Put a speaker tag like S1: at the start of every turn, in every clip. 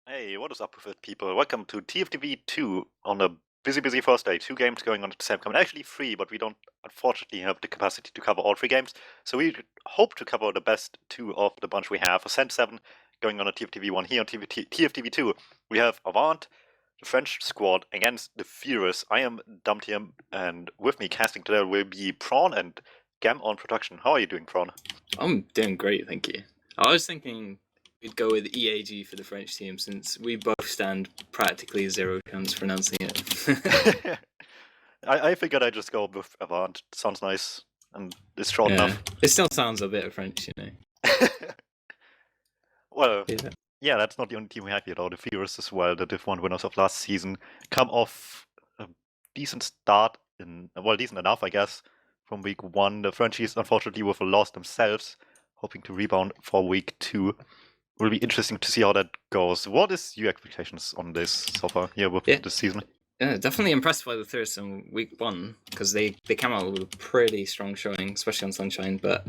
S1: Hey, what is up with it, people? Welcome to TFTV2 on a busy first day. 2 games going on at the same time. Actually 3, but we don't unfortunately have the capacity to cover all 3 games. So we hope to cover the best 2 of the bunch we have. Ascent 7 going on at TFTV1. Here on TFTV2, we have Avant, the French squad, against the Theorists. I am DmMmTm, and with me casting today will be Prawn and gemm on production. How are you doing, Prawn?
S2: I'm doing great, thank you. I was thinking we'd go with EAG for the French team since we both stand practically zero chance pronouncing it.
S1: I figured I'd just go with Avant. Sounds nice and it's short enough.
S2: It still sounds a bit of French, you know.
S1: Well, yeah, that's not the only team we have here, though. The Theorists as well, the Div 1 winners of last season, come off a decent start, decent enough, I guess, from week 1. The Frenchies, unfortunately, with a loss themselves, hoping to rebound for week 2. Will be interesting to see how that goes. What is your expectations on this so far here with this season?
S2: Yeah, definitely impressed by the Theorists in week 1 because they came out with a pretty strong showing, especially on Sunshine. But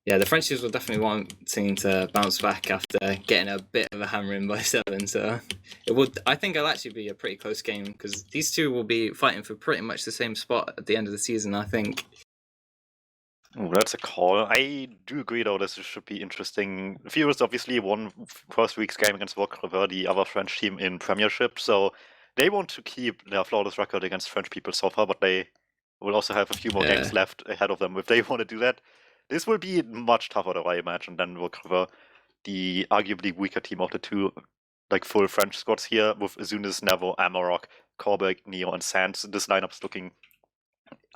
S2: yeah, the Frenchies will definitely wanting to bounce back after getting a bit of a hammering by 7. So I think it'll actually be a pretty close game because these two will be fighting for pretty much the same spot at the end of the season, I think.
S1: Oh, that's a call. I do agree, though, this should be interesting. Theorists obviously won first week's game against River, the other French team in Premiership, so they want to keep their flawless record against French people so far, but they will also have a few more games left ahead of them if they want to do that. This will be much tougher, though, I imagine, than River, the arguably weaker team of the 2 full French squads here, with Azunis, Nevo, Amarok, Korbeck, Neo, and Sands. This lineup's looking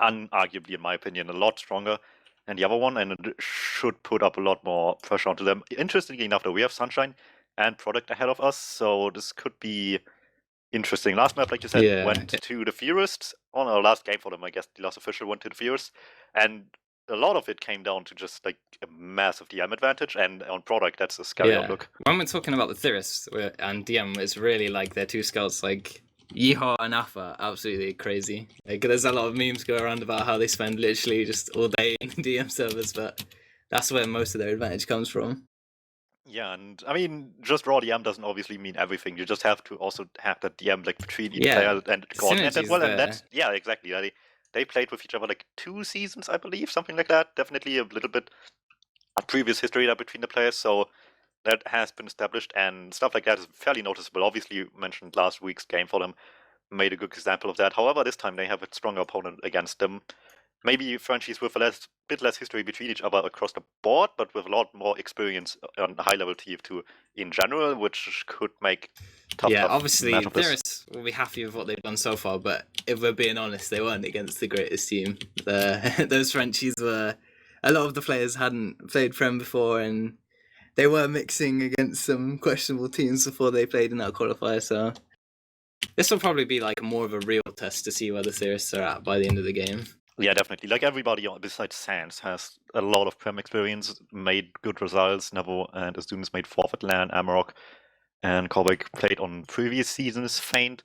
S1: unarguably, in my opinion, a lot stronger than the other one, and it should put up a lot more pressure onto them. Interestingly enough, though, we have Sunshine and Product ahead of us, so this could be interesting. Last map, like you said, went to the Theorists. On our last game for them, I guess the last official went to the Theorists, and a lot of it came down to just like a massive DM advantage, and on Product, that's a scary outlook.
S2: When we're talking about the Theorists and DM, it's really like their 2 scouts, like Yeehaw and Alpha, absolutely crazy. Like, there's a lot of memes go around about how they spend literally just all day in DM servers, but that's where most of their advantage comes from.
S1: Yeah, and I mean, just raw DM doesn't obviously mean everything. You just have to also have that DM like between each player and coordinate as well. And that's exactly. They played with each other like 2 seasons, I believe, something like that. Definitely a little bit of previous history there between the players, so that has been established, and stuff like that is fairly noticeable. Obviously, you mentioned last week's game for them made a good example of that. However, this time they have a stronger opponent against them. Maybe Frenchies with a bit less history between each other across the board, but with a lot more experience on high-level TF2 in general, which could make tough.
S2: Yeah, obviously, Theorists will be happy with what they've done so far, but if we're being honest, they weren't against the greatest team. Those Frenchies were... A lot of the players hadn't played Prem before, and they were mixing against some questionable teams before they played in that qualifier, so... This will probably be like more of a real test to see where the Theorists are at by the end of the game.
S1: Yeah, definitely. Like everybody besides Sans has a lot of Prem experience, made good results. Nevo and Azunis made forfeit land. Amarok and Korbeck played on previous seasons. Faint.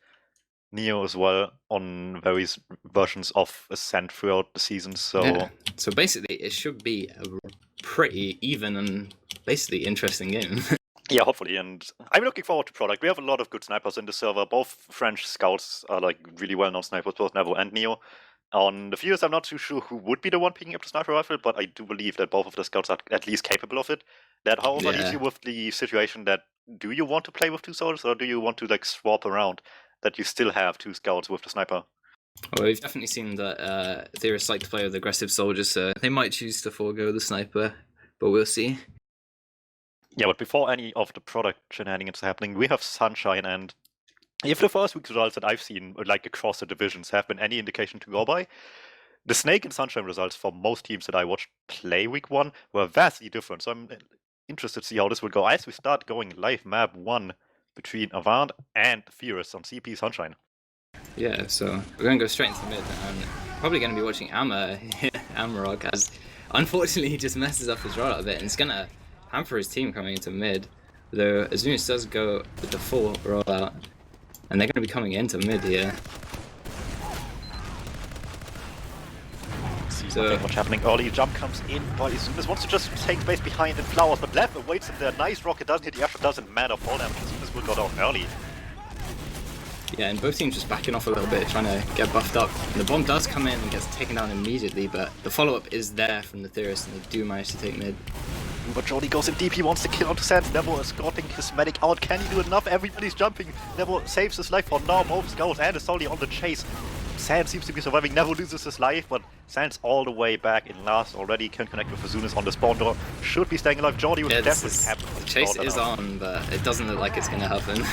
S1: Neo as well on various versions of Ascent throughout the season. So
S2: basically, it should be a pretty even and basically interesting game.
S1: Yeah, hopefully, and I'm looking forward to Product. We have a lot of good snipers in the server. Both French scouts are like really well-known snipers, both Nevo and Neo. On the Fierce, I'm not too sure who would be the one picking up the sniper rifle, but I do believe that both of the scouts are at least capable of it. That, however, leaves you with the situation that do you want to play with 2 soldiers, or do you want to like swap around that you still have 2 scouts with the sniper?
S2: Well, we've definitely seen that Theorists like to play with aggressive soldiers, so they might choose to forego the sniper, but we'll see.
S1: Yeah, but before any of the Product shenanigans happening, we have Sunshine, and if the first week's results that I've seen, like across the divisions, have been any indication to go by, the Snake and Sunshine results for most teams that I watched play week 1 were vastly different. So I'm interested to see how this will go as we start going live map 1 between Avant and Theorists on CP Sunshine.
S2: Yeah, so we're going to go straight into the mid, and probably going to be watching Amarok, as unfortunately he just messes up his rollout a bit, and it's going to hamper his team coming into mid, though Azunis does go with the full rollout. And they're going to be coming into mid here.
S1: See
S2: So
S1: what's happening early. Jump comes in, but Izunis wants to just take space behind in Flowers, but Lev awaits in there. Nice rocket, doesn't hit the airshot, doesn't matter. Fall damage. Izunis will go down early.
S2: yeah, and both teams just backing off a little bit, trying to get buffed up. And the bomb does come in and gets taken down immediately, but the follow-up is there from the Theorists, and they do manage to take mid.
S1: But Jordy goes in deep, he wants to kill onto Sands. Nevo escorting his medic out. Can he do enough? Everybody's jumping. Nevo saves his life for now. Moves goes and is solely on the chase. Sands seems to be surviving. Nevo loses his life, but Sands all the way back in last already. Can connect with Izunis on the spawn door. Should be staying alive. Jordy with definitely happen.
S2: The chase is on, but it doesn't look like it's going to happen.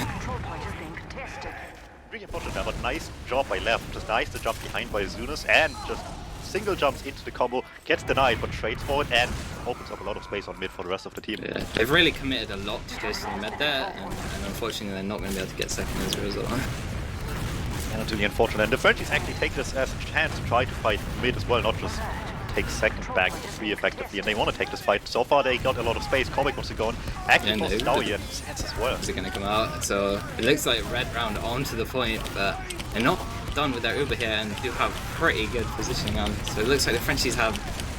S1: Really unfortunate there, but nice job by Lev. Just nice to jump behind by Izunis and just single jumps into the combo, gets denied but trades for it and opens up a lot of space on mid for the rest of the team.
S2: Yeah, they've really committed a lot to chasing the mid there, and unfortunately they're not going to be able to get second as a result.
S1: And that's really unfortunate. And the Frenchies actually take this as a chance to try to fight mid as well, not just take second back to 3 effectively. And they want to take this fight. So far they got a lot of space. Kovic wants to go on. Actually forces Dowie and Sands as well.
S2: Is it going to come out? So it looks like red round onto the point, but they're not done with their Uber here and do have pretty good positioning on. So it looks like the Frenchies have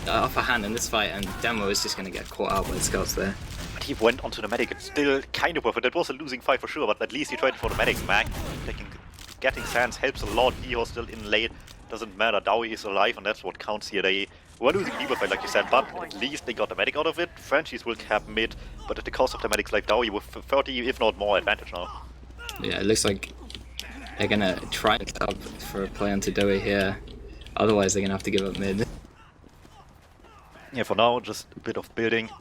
S2: the upper hand in this fight, and Demo is just going to get caught out by the scouts there.
S1: But he went onto the medic. It's still kind of worth it. It was a losing fight for sure, but at least he tried for the medic. Mag getting Sands helps a lot. He was still in late. Doesn't matter. Dowie is alive, and that's what counts here. They were losing the Uber fight, like you said, but at least they got the medic out of it. Frenchies will cap mid, but at the cost of the medic's life, Dowie with 30, if not more, advantage now.
S2: Yeah, it looks like they're going to try and set up for a play onto Dowie here. Otherwise, they're going to have to give up mid.
S1: Yeah, for now, just a bit of building.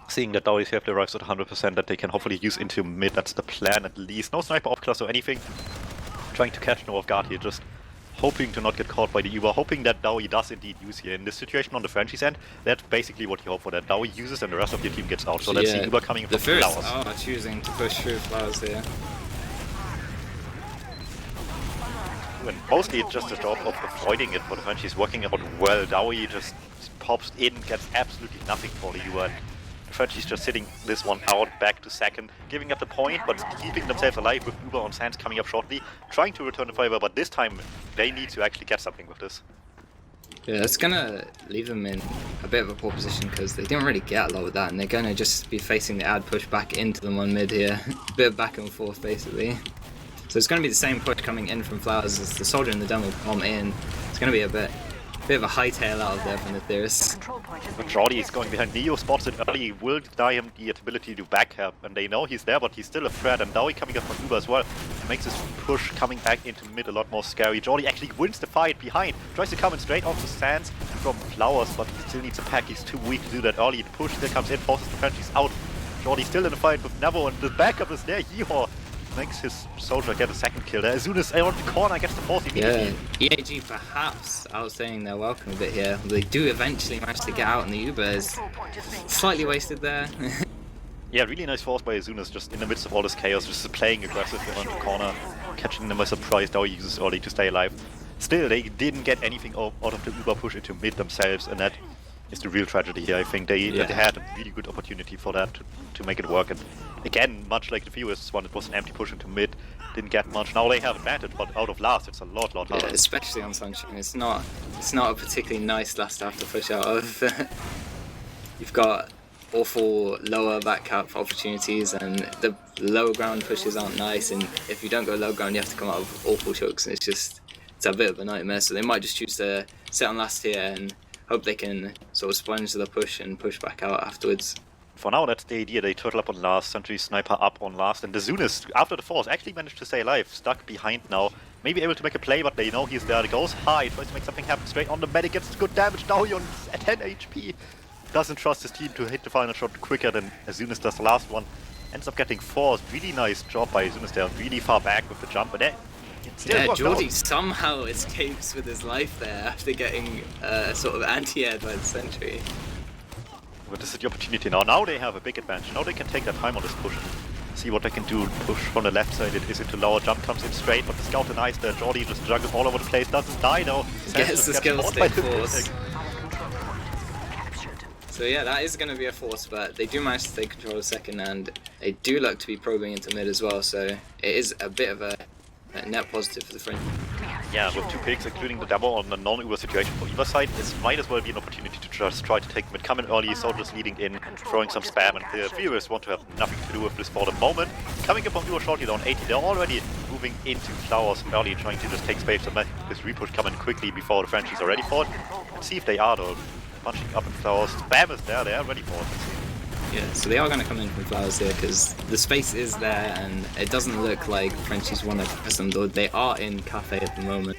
S1: Seeing that Dowie safely arrives at 100% that they can hopefully use into mid. That's the plan at least. No sniper off class or anything. Trying to catch no off guard here, just hoping to not get caught by the Uber, hoping that Dowie does indeed use here. In this situation on the Frenchies end, that's basically what you hope for, that Dowie uses and the rest of your team gets out. So that's the Uber coming from Flowers.
S2: The Theorists are choosing to push through Flowers here.
S1: And mostly it's just a job of avoiding it for the Frenchies, working out well. Dowie just pops in, gets absolutely nothing for the Uber. The Frenchies just sitting this one out, back to second, giving up the point, but keeping themselves alive with Uber on Sands coming up shortly, trying to return the favor, but this time they need to actually get something with this.
S2: Yeah, it's going to leave them in a bit of a poor position because they didn't really get a lot with that, and they're going to just be facing the ad push back into them on mid here. A bit of back and forth basically. So it's going to be the same push coming in from Flowers as the Soldier and the Demo bomb in. It's going to be a bit of a hightail out of there from the Theorists.
S1: But Jordy is going behind. Neo spots it early, will deny him the ability to back help, and they know he's there, but he's still a threat, and Dowie coming up from Uber as well makes this push coming back into mid a lot more scary. Jordy actually wins the fight behind, tries to come in straight onto Sands from Flowers, but he still needs a pack. He's too weak to do that early. The push still comes in, forces the Frenchies out. Jordy still in the fight with Nevo, and the backup is there. Yeehaw makes his Soldier get a second kill there. As soon as on the corner gets the fourth immediately.
S2: Yeah, EAG perhaps outstaying their welcome a bit here. They do eventually manage to get out, and the Uber is slightly wasted there.
S1: Yeah, really nice force by Izunis, just in the midst of all this chaos, just playing aggressively around the corner, catching them by surprise. Dowie uses early to stay alive. Still, they didn't get anything out of the Uber push into mid themselves, and that is the real tragedy here. I think they had a really good opportunity for that to make it work. And again, much like the Theorists one, it was an empty push into mid, didn't get much. Now they have advantage, but out of last, it's a lot harder.
S2: Yeah, especially on Sunshine. It's not a particularly nice last half to push out of. You've got awful lower back cap opportunities, and the lower ground pushes aren't nice. And if you don't go low ground, you have to come out of awful chokes, and it's a bit of a nightmare. So they might just choose to sit on last here and hope they can sort of sponge the push and push back out afterwards.
S1: For now, that's the idea. They turtle up on last, Sentry Sniper up on last, and the Zunist, after the force, actually managed to stay alive, stuck behind now. Maybe able to make a play, but they know he's there. He goes high, tries to make something happen straight on the medic, gets good damage. Now he on 10 HP. Doesn't trust his team to hit the final shot quicker than Zunist does the last one. Ends up getting forced. Really nice job by Zunist there, really far back with the jump, but
S2: yeah, Jordy somehow escapes with his life there after getting sort of anti-aired by the Sentry.
S1: But this is the opportunity now. Now they have a big advantage. Now they can take their time on this push and see what they can do. Push from the left side. It is into lower. Jump comes in straight, but the scout denies the Jordy just juggles all over the place. Doesn't die though.
S2: Gets the skill stick force. So yeah, that is going to be a force, but they do manage to take control of second, and they do look to be probing into mid as well. So it is a bit of a net positive for the French.
S1: Yeah, with 2 picks, including the demo on a non-Uber situation for either side, this might as well be an opportunity to just try to take mid, come in early, soldiers leading in, throwing some spam, and the Theorists want to have nothing to do with this for the moment. Coming up on Uber shortly down 80, they're already moving into flowers early, trying to just take space and let this repush come in quickly before the Frenchies are ready for it. And see if they are though. Punching up in flowers, spam is there, they are ready for it.
S2: Yeah, so they are going to come in from flowers here because the space is there and it doesn't look like Frenchies want to press them, though they are in cafe at the moment.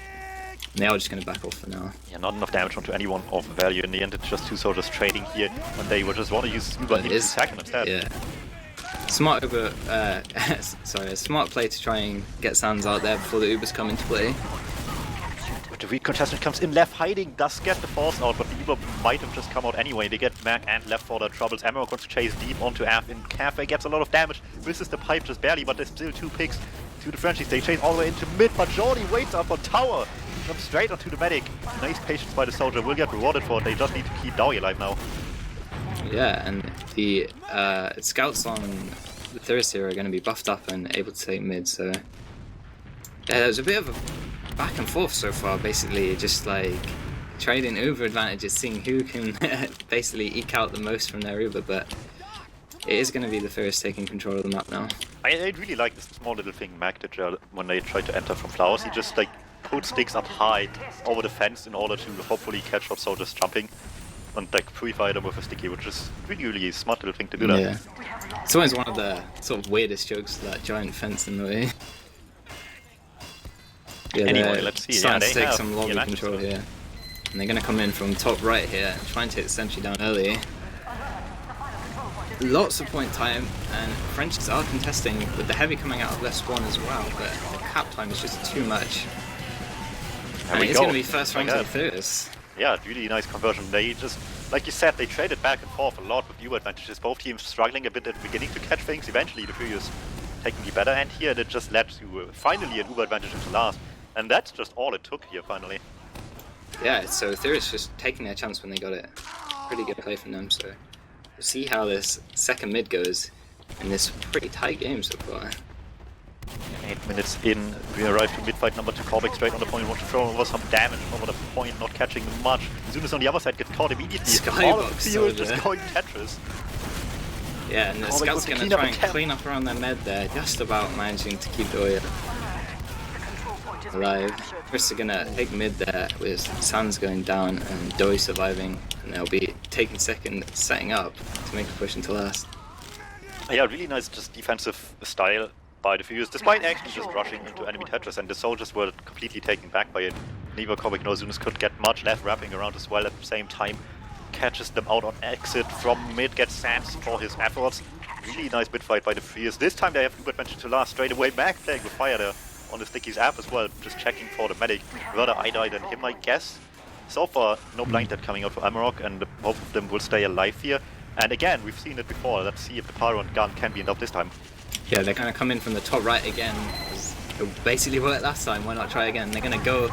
S2: And they are just going to back off for now.
S1: Yeah, not enough damage onto anyone of value. In the end, it's just 2 soldiers trading here when they would just want to use Uber in second instead.
S2: Yeah. Smart Uber, sorry, a smart play to try and get Sands out there before the Ubers come into play.
S1: The weak contestant comes in left, hiding, does get the force out, but the Uber might have just come out anyway. They get Mac and left for their troubles. Amarok wants to chase deep onto Af in Cafe, gets a lot of damage, misses the pipe just barely, but there's still 2 picks to the Frenchies. They chase all the way into mid, but Jordi waits up on tower, jumps straight onto the medic. Nice patience by the soldier, will get rewarded for it. They just need to keep Dowie alive now.
S2: Yeah, and the scouts on the Theorists here are going to be buffed up and able to take mid, so yeah, there's a bit of a back and forth so far, basically just like trading Uber advantages, seeing who can basically eke out the most from their Uber, but it is going to be the Theorists taking control of the map now.
S1: I really like this small little thing Mac did when they tried to enter from flowers. He just like put sticks up high over the fence in order to hopefully catch up soldiers jumping and like purify them with a sticky, which is really a smart little thing to do that.
S2: Yeah, it's always one of the sort of weirdest jokes, that giant fence in the way. Yeah,
S1: anyway, let's see.
S2: Starting to
S1: they
S2: take
S1: have
S2: some lobby control here. And they're going to come in from top right here, try and take the sentry down early. Lots of point time, and Frenchies are contesting with the heavy coming out of left spawn as well, but the cap time is just too much. And it's going to be first rank to the Theorists.
S1: Yeah, really nice conversion. They just, like you said, they traded back and forth a lot with Uber advantages. Both teams struggling a bit at the beginning to catch things. Eventually, the Furious taking the better end here, and it just led to finally an Uber advantage into last. And that's just all it took here, finally.
S2: Yeah, so Theorists just taking their chance when they got it. Pretty good play from them, so we'll see how this second mid goes in this pretty tight game so far.
S1: 8 minutes in, we arrive to mid-fight number 2, Corbeck straight on the point, want to throw over some damage over the point, not catching much. Zunis on the other side gets caught immediately. All of the Theorists just going Tetris.
S2: Yeah, and the Scout's going to try and clean up around their med there, just about managing to keep Doya alive. Chris are going to take mid there with Sans going down and Doy surviving, and they'll be taking second, setting up to make a push into last.
S1: Yeah, really nice just defensive style by the Furious, despite actually just rushing into enemy Tetris, and the soldiers were completely taken back by it. Neither Corbeck nor Zunis could get much left, wrapping around as well at the same time. Catches them out on exit from mid, gets Sans for his efforts. Really nice mid fight by the Furious. This time they have Uber advantage to last straight away. Mac playing with fire there on the Sticky's app as well, just checking for the medic. Rather I died than him, I guess. So far, no blind dead coming out for Amarok, and both of them will stay alive here. And again, we've seen it before. Let's see if the Pyro and gun can be enough this time.
S2: Yeah, they're going to come in from the top right again. It basically worked last time, why not try again? They're going to go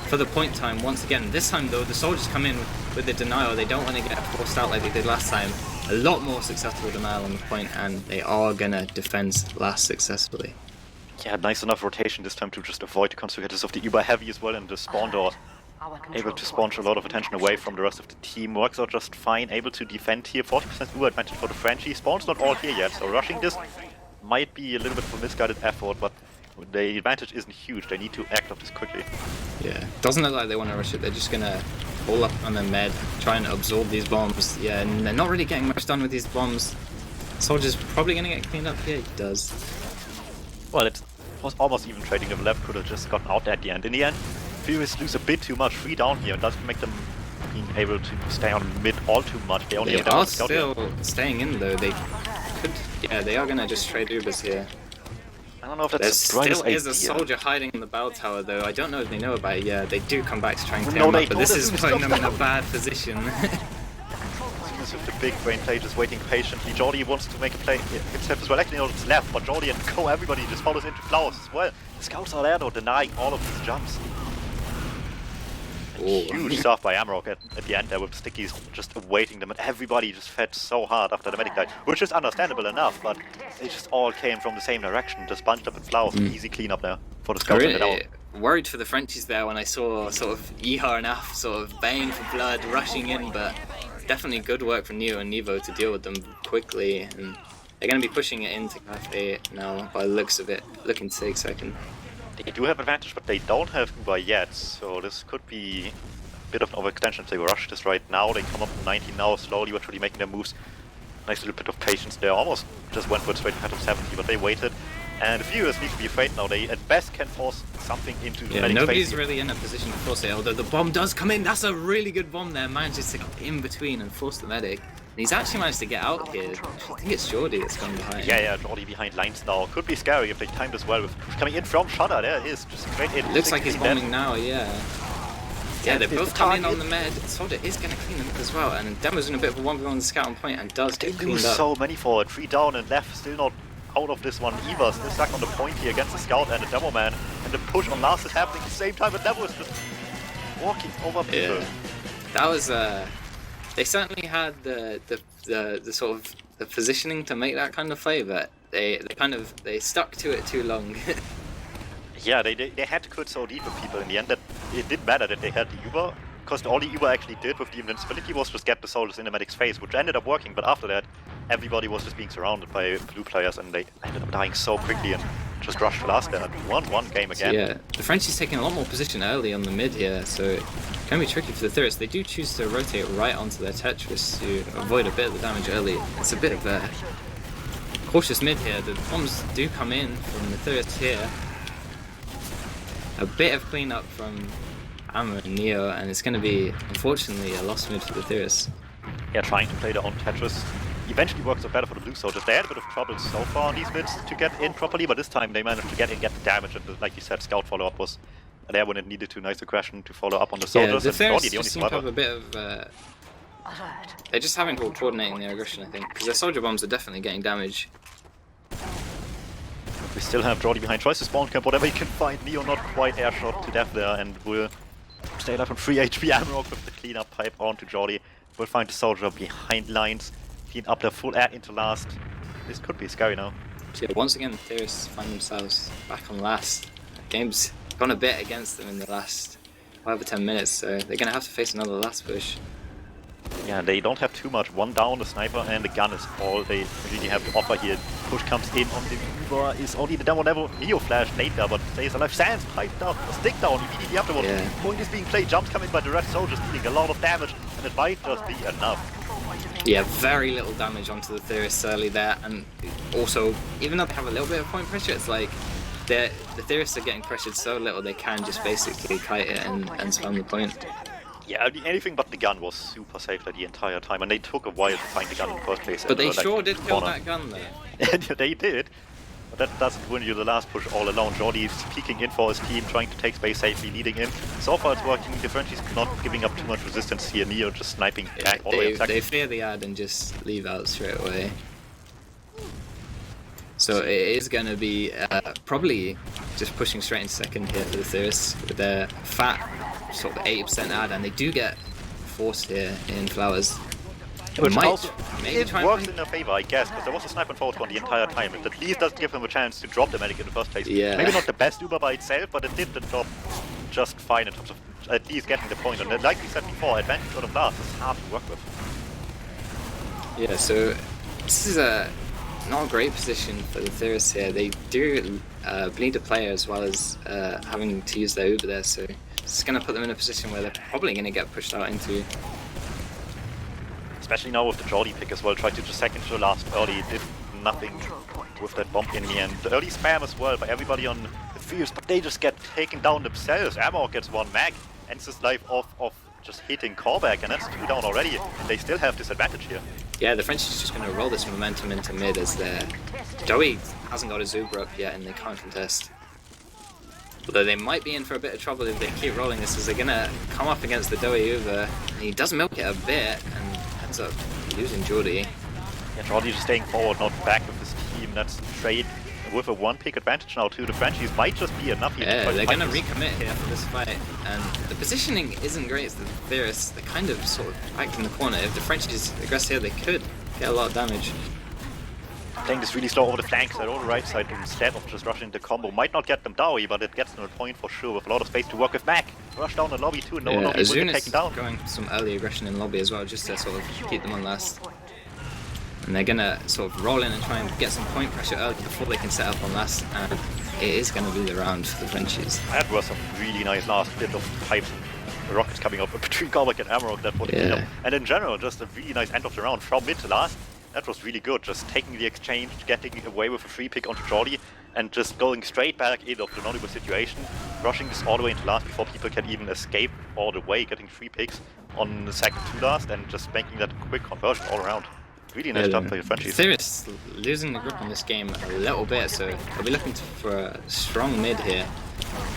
S2: for the point time once again. This time though, the soldiers come in with the denial. They don't want to get forced out like they did last time. A lot more successful denial on the point, and they are going to defend last successfully.
S1: Yeah, nice enough rotation this time to just avoid the consequences of the Uber heavy as well, and the spawn door able to spawn a lot of attention away from the rest of the team. Works out just fine, able to defend here. 40% Uber advantage for the Frenchie. Spawn's not all here yet, so rushing this might be a little bit of a misguided effort, but the advantage isn't huge. They need to act up this quickly.
S2: Yeah, doesn't look like they want to rush it. They're just going to pull up on their med, try and absorb these bombs. Yeah, and they're not really getting much done with these bombs. Soldier's probably going to get cleaned up here. He does.
S1: Well, it was almost even trading them left, could have just gotten out there at the end. In the end, Furious lose a bit too much free down here, and doesn't make them being able to stay on mid all too much. They only
S2: are still staying in though. They could, yeah, they are going to just trade Ubers here.
S1: I don't know if that's
S2: there still is a soldier hiding in the bell tower though. I don't know if they know about it. Yeah, they do come back to try and clear him up, but this is putting them in a bad position.
S1: With the big brain play just waiting patiently. Jordi wants to make a play himself as well. Actually, no, it's left, but Jordi and Co, everybody just follows into flowers as well. The scouts are there though, denying all of these jumps. Huge stuff by Amarok at the end there with the Stickies just awaiting them, and everybody just fed so hard after the medic died, which is understandable enough, but they just all came from the same direction, just bunched up in flowers. Easy clean up there for the scouts.
S2: worried for the Frenchies there when I saw sort of Yeehaw and Af sort of baying for blood, rushing in, but definitely good work from Neo and Nevo to deal with them quickly, and they're going to be pushing it into Cafe now by the looks of it, looking to take second.
S1: They do have advantage, but they don't have Uber yet, so this could be a bit of an overextension if they rush this right now. They come up to 19 now, slowly but surely making their moves. Nice little bit of patience there, almost just went for it straight ahead of 70, but they waited. And the Theorists need to be afraid now. They at best can force something into the Medic's
S2: nobody's
S1: face.
S2: really in a position to force it, although the bomb does come in. That's a really good bomb there. Manages to get in between and force the Medic. And he's actually managed to get out here. I think it's Jordy that's gone behind.
S1: Yeah, Jordy behind lines now. Could be scary if they timed as well with coming in from Shudder. There it is, just straight in.
S2: Looks like he's bombing now, yeah. Yeah, they both come in on the med. Soldier is going to clean them up as well, and Demo's in a bit of a 1v1 on the scout on point and does get cleaned up.
S1: So many forward, 3 down and left, still not out of this one. Eva still stuck on the point here against the scout and the Demo man, and the push on last is happening at the same time, and Demo is just walking over people.
S2: Yeah. That was they certainly had the sort of the positioning to make that kind of play, but they stuck to it too long.
S1: Yeah, they had to cut so deep with people in the end that it didn't matter that they had the Uber, because all the Uber actually did with the invincibility was just get the soldiers in the medic's face, which ended up working, but after that everybody was just being surrounded by blue players and they ended up dying so quickly and just rushed last there. 1-1 game again.
S2: Yeah, the Frenchies taking a lot more position early on the mid here, so it can be tricky for the Theorists. They do choose to rotate right onto their Tetris to avoid a bit of the damage early. It's a bit of a cautious mid here. The bombs do come in from the Theorists here. A bit of cleanup from Amber and Neo, and it's going to be, unfortunately, a lost mid for the Theorists.
S1: Yeah, trying to play their own Tetris. Eventually works out better for the blue soldiers. They had a bit of trouble so far on these mids to get in properly, but this time they managed to get in, get the damage, and like you said, scout follow-up was there when it needed to. Nice aggression to follow up on the soldiers.
S2: Yeah, the Theorists
S1: the only
S2: just seem to have a bit of... they're just having trouble coordinating their aggression, I think, because their soldier bombs are definitely getting damage.
S1: We still have Jordy behind. Tries to spawn camp whatever he can find. Neo not quite air shot to death there and will stay alive from 3 HP. Amrock with the cleanup pipe onto Jordy. Will find the soldier behind lines. Clean up their full air into last. This could be scary now.
S2: So yeah, once again the Theorists find themselves back on last. Game's gone a bit against them in the last 5 or 10 minutes, so they're going to have to face another last push.
S1: Yeah, they don't have too much. 1 down, the sniper and the gun is all they really have to offer here. Push comes in on the Uber, is only the Demo level. Neo flash later, but stays alive. Sans pipe down, a stick down immediately afterwards.
S2: Yeah.
S1: Point is being played, jumps come in by the red soldiers, dealing a lot of damage, and it might just be enough.
S2: Yeah, very little damage onto the Theorists early there, and also, even though they have a little bit of point pressure, it's like the Theorists are getting pressured so little they can just basically kite it and spam the point.
S1: Yeah, anything but the gun was super safe the entire time, and they took a while to find the gun in the first place.
S2: But they
S1: like,
S2: sure did kill that gun though.
S1: They did. But that doesn't win you the last push all alone. Jordy is peeking in for his team, trying to take space safely, leading in. So far it's working. The Frenchies not giving up too much resistance here. Neo just sniping back all the way up.
S2: They fear the ad and just leave out straight away. So it is going to be probably just pushing straight into second here for the Theorists with their fat sort of 80% ad, and they do get forced here in Flowers.
S1: Which also, it works in their favor, I guess, because there was a sniper and forward one the entire time. It at least does give them a chance to drop the medic in the first place.
S2: Yeah.
S1: Maybe not the best Uber by itself, but it did the job just fine in terms of at least getting the point. And like we said before, advantage out of last is hard to work with.
S2: Yeah, so this is not a great position for the Theorists here. They do bleed a player as well as having to use their Uber there, so it's going to put them in a position where they're probably going to get pushed out into.
S1: Especially now with the Jordy pick as well, tried to just second to the last early, did nothing with that bomb in the end. The early spam as well by everybody on the fields, but they just get taken down themselves. Amor gets 1 mag, ends his life off just hitting callback, and that's 2 down already, and they still have this advantage here.
S2: Yeah, the French is just going to roll this momentum into mid as their Joey hasn't got his Uber up yet and they can't contest. Although they might be in for a bit of trouble if they keep rolling this, as they're going to come up against the Doey Uber. He does milk it a bit and ends up losing Jordy.
S1: Yeah, Jordy just staying forward, not back with his team. That's trade with a 1-pick advantage now too. The Frenchies might just be enough here.
S2: Yeah, they're going to recommit here for this fight. And the positioning isn't great as the Theorists. They're kind of sort of backed in the corner. If the Frenchies aggress here, they could get a lot of damage.
S1: Playing this really slow over the flank side or the right side instead of just rushing the combo. Might not get them Dowie, but it gets them a point for sure with a lot of space to work with Mac. Rush down the lobby too, no lobby will get taken down.
S2: Going some early aggression in lobby as well, just to sort of keep them on last. And they're gonna sort of roll in and try and get some point pressure early before they can set up on last. And it is gonna be the round for the Frenchies.
S1: That was a really nice last bit of pipes. The rockets coming up between Gorback and Amarok, that would be and in general, just a really nice end of the round from mid to last. That was really good, just taking the exchange, getting away with a free pick onto Jordy, and just going straight back in of the non situation, rushing this all the way into last before people can even escape all the way, getting free picks on the second to last, and just making that quick conversion all around. Really nice job by the Frenchies.
S2: Theorists losing the grip on this game a little bit, so they'll be looking for a strong mid here.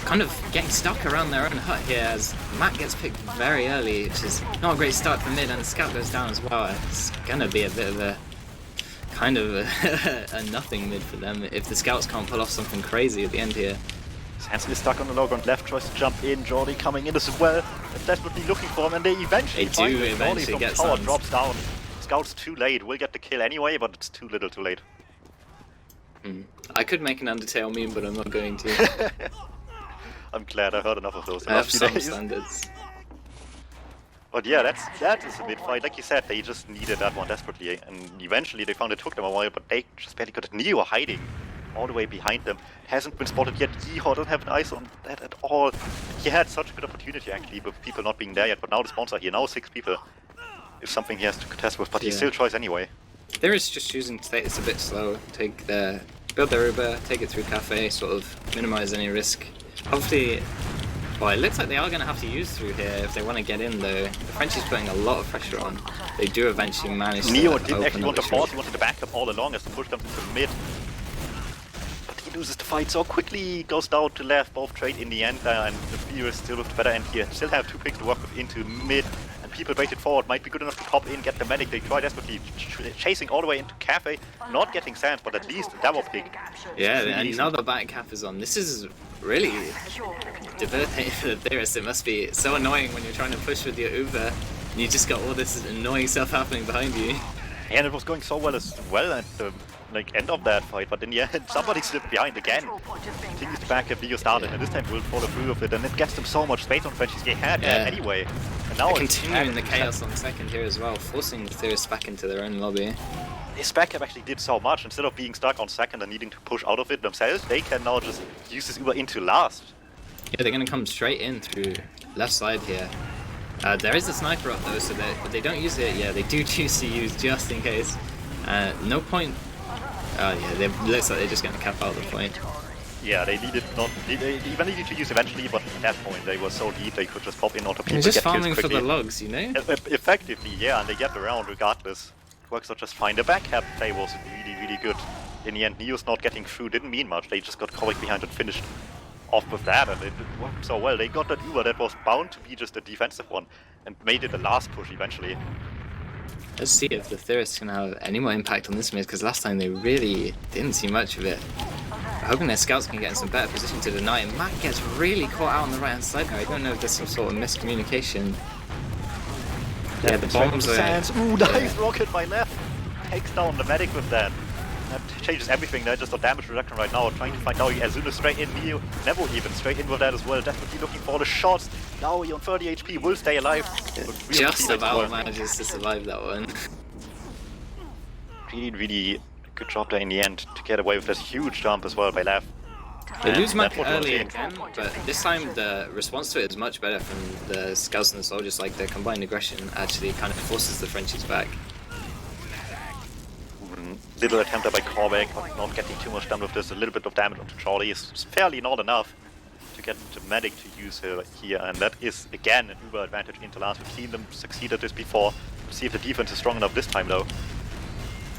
S2: Kind of getting stuck around their own hut here as Matt gets picked very early, which is not a great start for mid, and the scout goes down as well. It's gonna be a bit of a kind of a nothing mid for them if the scouts can't pull off something crazy at the end here.
S1: Hansen is stuck on the low ground left, tries to jump in, Jordy coming in as well, desperately looking for him, and they eventually find him. Jordy from tower drops down. Scouts too late, will get the kill anyway, but it's too little too late.
S2: I could make an Undertale meme, but I'm not going to.
S1: I'm glad I heard enough of those.
S2: I have some standards.
S1: But yeah, that is a mid fight. Like you said, they just needed that one desperately, and eventually they found it took them a while, but they just barely got it. Neo hiding all the way behind them. Hasn't been spotted yet. Yeehaw don't have an eyes on that at all. He had such a good opportunity actually, with people not being there yet, but now the spawns are here. Now 6 people. Is something he has to contest with, but he still tries anyway.
S2: There is just choosing to take this a bit slow, build their Uber, take it through cafe, sort of minimize any risk. Hopefully, well, it looks like they are going to have to use through here if they want to get in though. The French is putting a lot of pressure on. They do eventually manage to
S1: Neo didn't actually want to force, he wanted to back up all along as the push comes into mid. But he loses the fight so quickly, goes down to left, both trade in the end, and the Theorists still looked better end here. Still have 2 picks to work with into mid. People waited forward, might be good enough to pop in, get the medic. They try desperately, chasing all the way into cafe, not getting sand, but at least a demo pick.
S2: Yeah, another back cap is on. This is really debilitating for the Theorists. It must be so annoying when you're trying to push with your Uber, and you just got all this annoying stuff happening behind you.
S1: And it was going so well as well at the end of that fight, but in the end, somebody slipped behind again. Continues to back up, Leo started, and this time will follow through with it, and it gets them so much space on Frenchies. They had anyway. And now
S2: continuing the chaos on second here as well, forcing the Theorists back into their own lobby.
S1: His backup actually did so much. Instead of being stuck on second and needing to push out of it themselves, they can now just use this Uber into last.
S2: Yeah, they're going to come straight in through left side here. There is a sniper up though, so they don't use it. Yeah, they do choose to use just in case. No point. Oh yeah, it looks like they're just going to cap out the point.
S1: Yeah, they needed they even needed to use eventually, but at that point they were so deep they could just pop in onto people.
S2: They're just farming for the logs, you know?
S1: Effectively, yeah, and they get around regardless. It works out just fine. The back cap play was really good. In the end, Neo's not getting through didn't mean much. They just got Kovic behind and finished off with that, and it worked so well. They got that Uber that was bound to be just a defensive one, and made it a last push eventually.
S2: Let's see if the Theorists can have any more impact on this mid, because last time they really didn't see much of it. I'm hoping their scouts can get in some better position to deny it. Matt gets really caught out on the right hand side there. I don't know if there's some sort of miscommunication. Yeah, the bombs are...
S1: Ooh, nice rocket by left! Takes down the medic with that. That changes everything. They're just on damage reduction right now, trying to find Dowie. Azuna straight in, Neo, Nevo even straight in with that as well. Definitely looking for the shots. Dowie on 30 HP will stay alive.
S2: Just about manages to survive that one.
S1: Really good job there in the end to get away with this huge jump as well by Lav.
S2: They lose Mac early again, but this time the response to it is much better from the scouts and the soldiers. Like their combined aggression actually kind of forces the Frenchies back.
S1: Little attempt there by Corbeck, but not getting too much done with this. A little bit of damage onto Charlie is fairly not enough to get the medic to use her here, and that is again an Uber advantage into last. We've seen them succeed at this before. We'll see if the defense is strong enough this time though.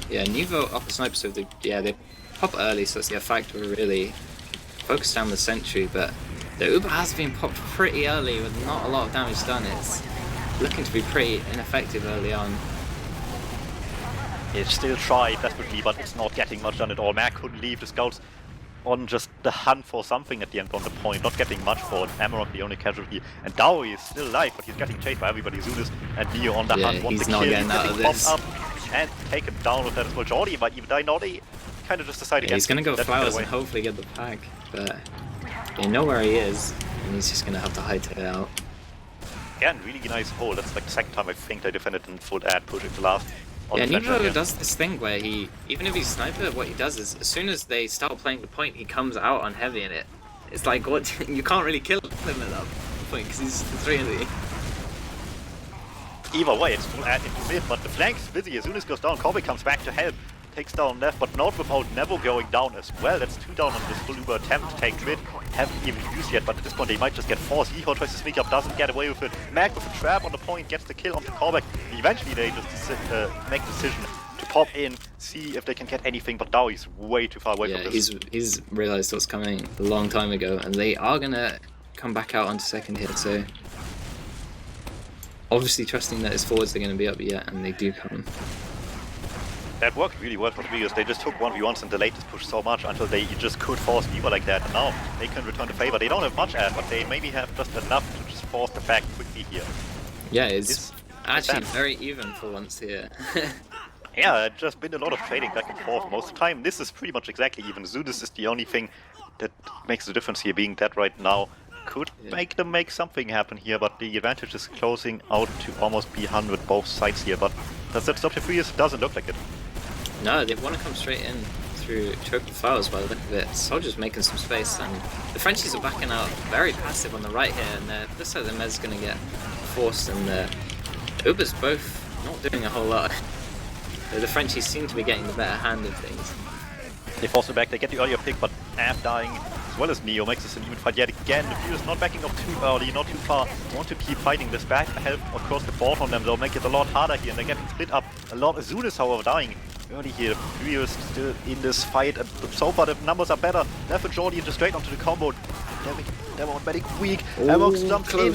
S2: Yeah, Nevo off the sniper, so they pop early, so it's the effect of really focus down the sentry, but the Uber has been popped pretty early with not a lot of damage done. It's looking to be pretty ineffective early on.
S1: It's still tried desperately, but it's not getting much done at all. Mac couldn't leave the scouts on just the hunt for something at the end on the point, not getting much for it. Amarok the only casualty, and Dowie is still alive, but he's getting chased by everybody. Zunis and Neo on the hunt, wants the kill,
S2: getting out of this.
S1: Up. and taken down with that as well. Jordy might even die. Naughty kind of just decided
S2: He's gonna go
S1: Let's get
S2: flowers
S1: away.
S2: and hopefully get the pack, but they know where he is, and he's just gonna have to hightail it out.
S1: Again, really nice hole. That's like the second time I think they defended in full ad, pushing the last.
S2: Yeah, Nevo does this thing where he, even if he's sniper, what he does is, as soon as they start playing the point, he comes out on heavy in it. It's like, what, you can't really kill him at that point, because he's 3
S1: Either way, it's full ad into mid, but the flank's busy. As soon as it goes down, Kobe comes back to help. Takes down left, but not without Nevo going down as well. That's 2 down on this full Uber attempt to take mid. Haven't even used yet, but at this point they might just get forced. Yeehaw tries to sneak up, doesn't get away with it. Mag with a trap on the point, gets the kill onto Korbek. Eventually they just make the decision to pop in, see if they can get anything, but now he's way too far away from this.
S2: He's realised what's coming a long time ago, and they are gonna come back out onto second here, so obviously trusting that his forwards are gonna be up yet, and they do come.
S1: That worked really well for the Viewers. They just took 1v1s and delayed this push so much until they just could force Viva like that. And now they can return the favor. They don't have much ad, but they maybe have just enough to just force the back quickly here.
S2: Yeah, it's actually very even for once here.
S1: Yeah, it's just been a lot of trading back and forth most of the time. This is pretty much exactly even. Zudis is the only thing that makes the difference here, being dead right now. Could make them make something happen here, but the advantage is closing out to almost be 100 both sides here. But does that stop the Viewers? Doesn't look like it.
S2: No, they want to come straight in through choke the flowers by the look of it. Soldier's making some space, and the Frenchies are backing out very passive on the right here, and looks like the Mez going to get forced, and the Ubers both not doing a whole lot. The Frenchies seem to be getting the better hand of things.
S1: They force it back, they get the earlier pick, but Av dying as well as Neo makes this an even fight yet again. The Viewers not backing up too early, not too far. Want to keep fighting this back, help across the board on them, they'll make it a lot harder here, and they're getting split up a lot. As soon as, however, dying early here, the Viewers still in this fight, and so far the numbers are better. Left with Jordy just straight onto the combo. Demo and Medic weak. Avox jumps in,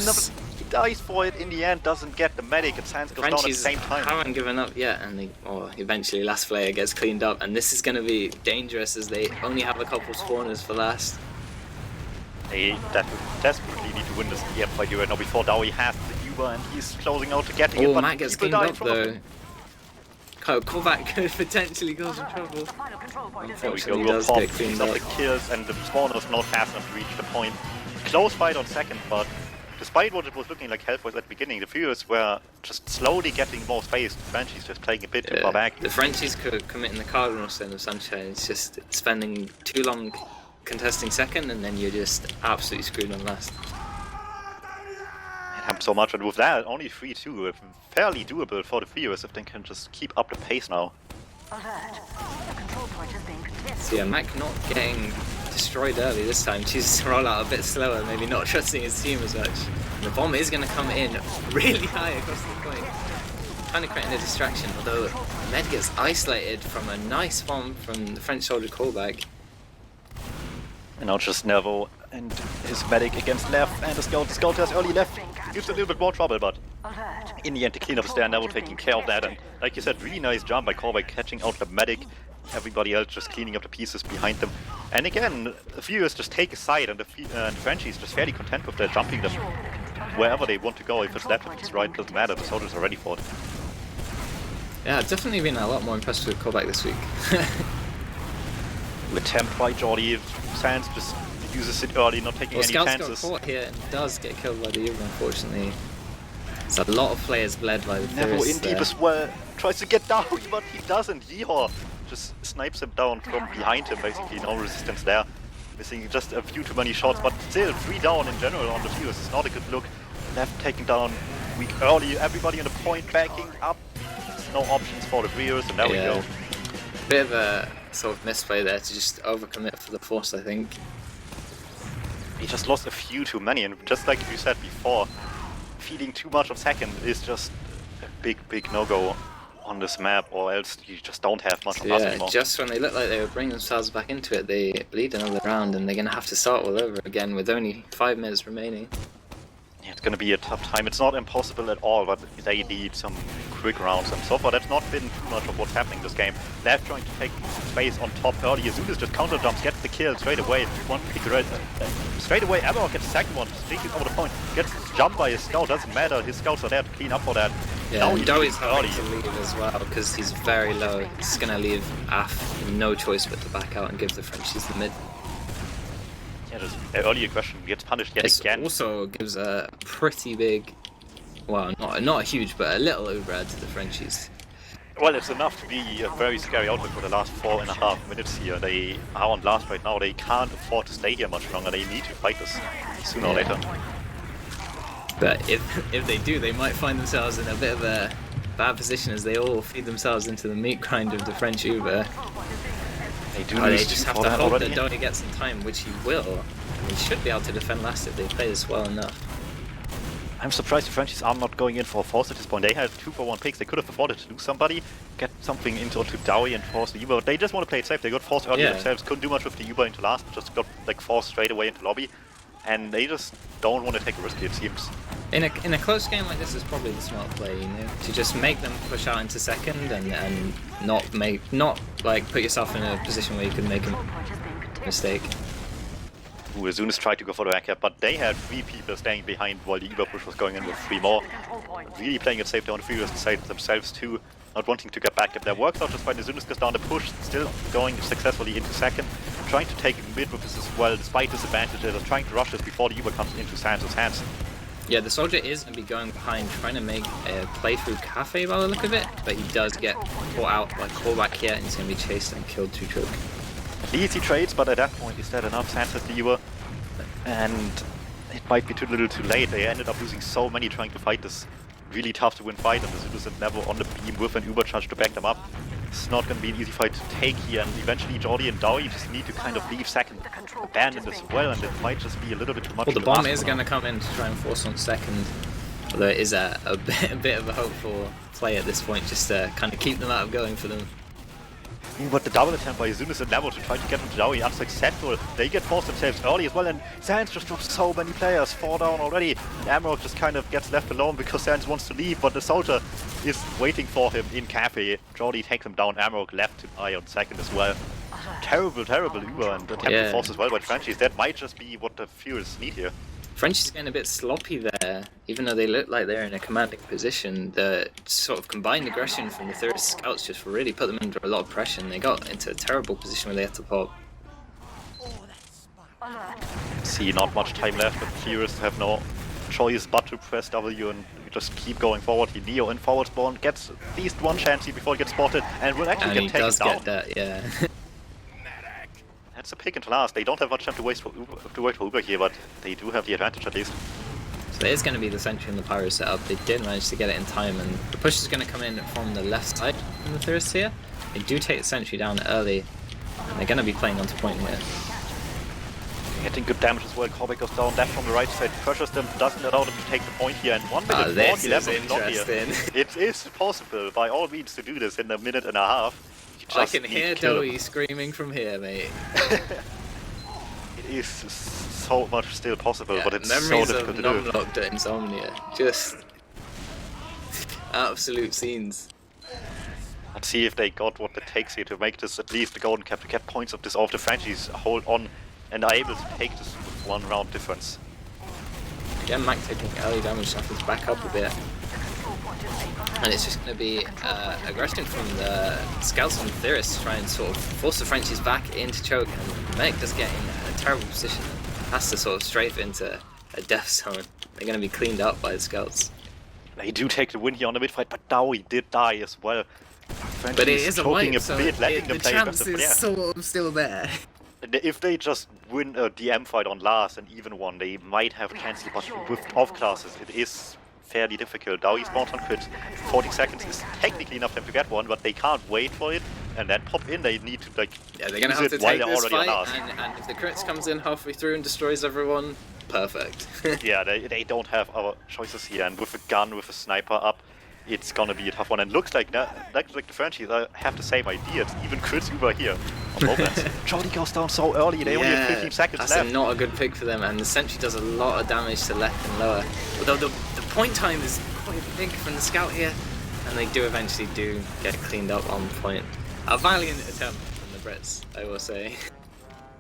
S1: he dies for it in the end, doesn't get the Medic, and Sans goes down at the same time.
S2: Haven't given up yet, and eventually last player gets cleaned up, and this is going to be dangerous as they only have a couple spawners for last.
S1: They desperately need to win this EM fight here right now before Dowie has the Uber, and he's closing out to getting it, but
S2: Matt gets
S1: people
S2: cleaned
S1: die
S2: up
S1: in front of
S2: though.
S1: him.
S2: Callback could potentially cause him trouble.
S1: There we
S2: Unfortunately,
S1: go,
S2: he does
S1: pop,
S2: get cleaned
S1: up
S2: up.
S1: the kills, and the spawners not fast enough to reach the point. Close fight on second, but despite what it was looking like health was at the beginning, the Viewers were just slowly getting more space. The Frenchies just playing a bit too far back.
S2: The Frenchies could committing the Cardinal sin of Sunshine. It's just spending too long contesting second, and then you're just absolutely screwed on last.
S1: It happened so much, and with that, only 3-2, fairly doable for the Viewers if they can just keep up the pace now.
S2: So yeah, Mac not getting destroyed early this time, chooses to roll out a bit slower, maybe not trusting his team as much. And the bomb is going to come in really high across the point, kind of creating a distraction, although Med gets isolated from a nice bomb from the French soldier callback.
S1: And now just Nervo and his Medic against left, and the Scout has early left. Gives a little bit more trouble, but in the end the cleanup is there, Nervo taking care of that, and like you said, really nice jump by Callback catching out the Medic. Everybody else just cleaning up the pieces behind them. And again, the Viewers just take a side, and the Frenchies just fairly content with their jumping them wherever they want to go. If it's left, if it's right, doesn't matter, the soldiers are ready for it.
S2: Yeah, I've definitely been a lot more impressed with Callback this week.
S1: Attempt by Jordy, Sans just uses it early, not taking any
S2: Scouts
S1: chances.
S2: got caught here and does get killed by the Uber, unfortunately. There's a lot of players bled by the
S1: Nevo
S2: Theorists
S1: in deep
S2: there.
S1: as well, tries to get down, but he doesn't. Yeehaw just snipes him down from behind him, basically, no resistance there. Missing just a few too many shots, but still 3 down in general on the Viewers is not a good look. Left taking down weak early, everybody on the point backing up. No options for the Viewers, and there we go.
S2: Bit of a sort of misplay there to just overcommit for the force, I think.
S1: He just lost a few too many, and just like you said before, feeding too much on second is just a big no-go on this map, or else you just don't have much of us anymore.
S2: Just when they look like they were bringing themselves back into it, they bleed another round, and they're going to have to start all over again with only 5 minutes remaining.
S1: Yeah, it's going to be a tough time. It's not impossible at all, but they need some quick rounds, and so far that's not been too much of what's happening this game. Left trying to take space on top early. As soon as just counter jumps, gets the kill straight away. One pick straight away. Avant gets the second one, sneaking over the point. Gets jumped by his scout. Doesn't matter. His scouts are there to clean up for that.
S2: Yeah, and Doey's having
S1: early.
S2: to leave as well because he's very low. He's going to leave Af no choice but to back out and give the Frenchies the mid.
S1: Yeah, just early aggression gets punished yet
S2: This
S1: again.
S2: also gives a pretty big, well, not a huge, but a little overhead to the Frenchies.
S1: Well, it's enough to be a very scary outlook for the last 4.5 minutes here. They are on last right now. They can't afford to stay here much longer. They need to fight this sooner or later.
S2: But if they do, they might find themselves in a bit of a bad position as they all feed themselves into the meat grind of the French Uber.
S1: They do
S2: They
S1: lose
S2: just have
S1: for
S2: to
S1: that
S2: hope
S1: already.
S2: that Doey gets some time, which he will. He should be able to defend last if they play this well enough.
S1: I'm surprised the Frenchies are not going in for a force at this point. They had 2-for-1 picks. They could have afforded to lose somebody, get something into Dowie and force the Uber. They just want to play it safe. They got forced early themselves. Couldn't do much with the Uber into last. Just got like forced straight away into lobby. And they just don't want to take a risk, it seems.
S2: In a close game like this is probably the smart play, you know, to just make them push out into second and not like put yourself in a position where you could make a mistake.
S1: Who as soon as tried to go for the backup, but they had 3 people staying behind while the Uber push was going in with 3 more. Really playing it safe down the Furious side themselves too, not wanting to get back up. Their works out just fine. As soon as goes down the push, still going successfully into second, trying to take mid with this as well, despite disadvantages of trying to rush this before the Uber comes into Sans' hands.
S2: Yeah, the soldier is going to be going behind, trying to make a play through Cafe by the look of it, but he does get caught out by callback here and he's going to be chased and killed to choke.
S1: At least he trades, but at that point is that enough? Sans has the Uber, and it might be too little too late. They ended up losing so many trying to fight this really tough to win fight, and the Zulus never on the beam with an Uber charge to back them up. It's not going to be an easy fight to take here, and eventually Jordi and Dowie just need to kind of leave second, abandon as well, and it might just be a little bit too much.
S2: Well, the bomb is going to come in to try and force on second, although it is a bit of a hopeful play at this point, just to kind of keep them out of going for them.
S1: But the double attempt by Zunis and Levo to try to get into Dowie unsuccessful. They get forced themselves early as well, and Sans just drops so many players, 4 down already. And Emerald just kind of gets left alone because Sans wants to leave, but the soldier is waiting for him in Cafe. Jordi takes him down, Emerald left to eye on second as well. Terrible, terrible Uber and attempt to force as well by the Frenchies. That might just be what the Furies need here.
S2: French is getting a bit sloppy there, even though they look like they're in a commanding position. The sort of combined aggression from the Theorists scouts just really put them under a lot of pressure, and they got into a terrible position where they had to pop.
S1: See, not much time left, but Theorists have no choice but to press W and just keep going forward. He Neo in forward spawn gets at least one chance here before he gets spotted, and will actually get taken down.
S2: Get that, yeah.
S1: That's a pick into last. They don't have much time to wait for Uber here, but they do have the advantage at least.
S2: So it is going to be the Sentry and the Pyro setup. They did manage to get it in time, and the push is going to come in from the left side from the Theorists here. They do take the Sentry down early, and they're going to be playing onto point here.
S1: Getting good damage as well. Corbeck goes down left from the right side, pressures them, doesn't allow them to take the point here, and 1 minute 40 left on the clock here. It is possible by all means to do this in a minute and a half.
S2: I can hear Doey screaming from here, mate.
S1: It is so much still possible, but it's so difficult to do.
S2: Memories of Numlocked at Insomnia. Just absolute scenes.
S1: Let's see if they got what it takes here to make this at least the Golden Cap, to get points of this off. The Frenchies hold on and are able to take this with 1 round difference.
S2: Again, Mac taking early damage, so has to back up a bit. And it's just going to be aggression from the scouts and Theorists to try and sort of force the Frenchies back into choke, and Medic does get in a terrible position. Has to sort of strafe into a death zone. They're going to be cleaned up by the scouts.
S1: They do take the win here on the mid fight, but Dowie did die as well.
S2: But it is a wipe, so
S1: the
S2: chance is sort of still there.
S1: If they just win a DM fight on last and even one, they might have a chance, but with off classes it is fairly difficult. Dowie spawns on crit. 40 seconds is technically enough time to get one, but they can't wait for it and then pop in. They need to they're
S2: gonna have to take this fight, and if the crits comes in halfway through and destroys everyone, perfect.
S1: Yeah, they don't have other choices here, and with a gun, with a sniper up, it's gonna be a tough one. And looks like the Frenchies have the same idea. It's even crits Uber here on both ends. Jordi goes down so early, they only have 15 seconds left.
S2: That's not a good pick for them, and the Sentry does a lot of damage to left and lower. Although the point time is quite big from the scout here, and they do eventually get cleaned up on point. A valiant attempt from the Brits, I will say.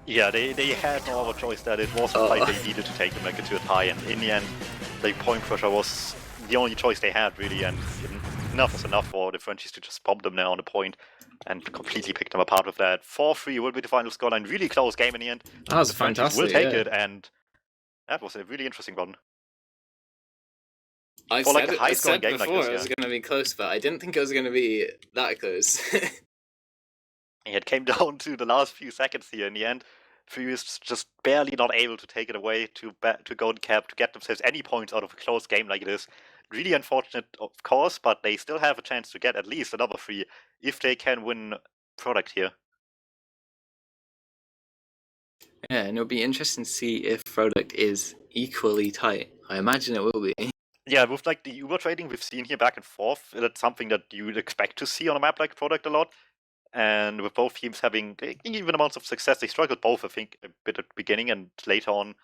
S1: Yeah, they had no other choice that it was a fight they needed to take to make it to a tie, and in the end, the point pressure was the only choice they had, really, and enough was enough for the Frenchies to just bomb them there on the point and completely pick them apart with that. 4-3 will be the final scoreline. Really close game in the end.
S2: That was
S1: the Frenchies
S2: fantastic.
S1: will take it, and that was a really interesting one.
S2: I
S1: For,
S2: said,
S1: like, a high-scoring game
S2: before
S1: like this,
S2: it was going to be close, but I didn't think it was going to be that close.
S1: It came down to the last few seconds here in the end. Theorists just barely not able to take it away to Golden Cap to get themselves any points out of a close game like this. Really unfortunate, of course, but they still have a chance to get at least another 3 if they can win product here.
S2: Yeah, and it'll be interesting to see if product is equally tight. I imagine it will be.
S1: Yeah, with like the Uber trading we've seen here back and forth, that's something that you would expect to see on a map like product a lot. And with both teams having even amounts of success, they struggled both, I think, a bit at the beginning, and later on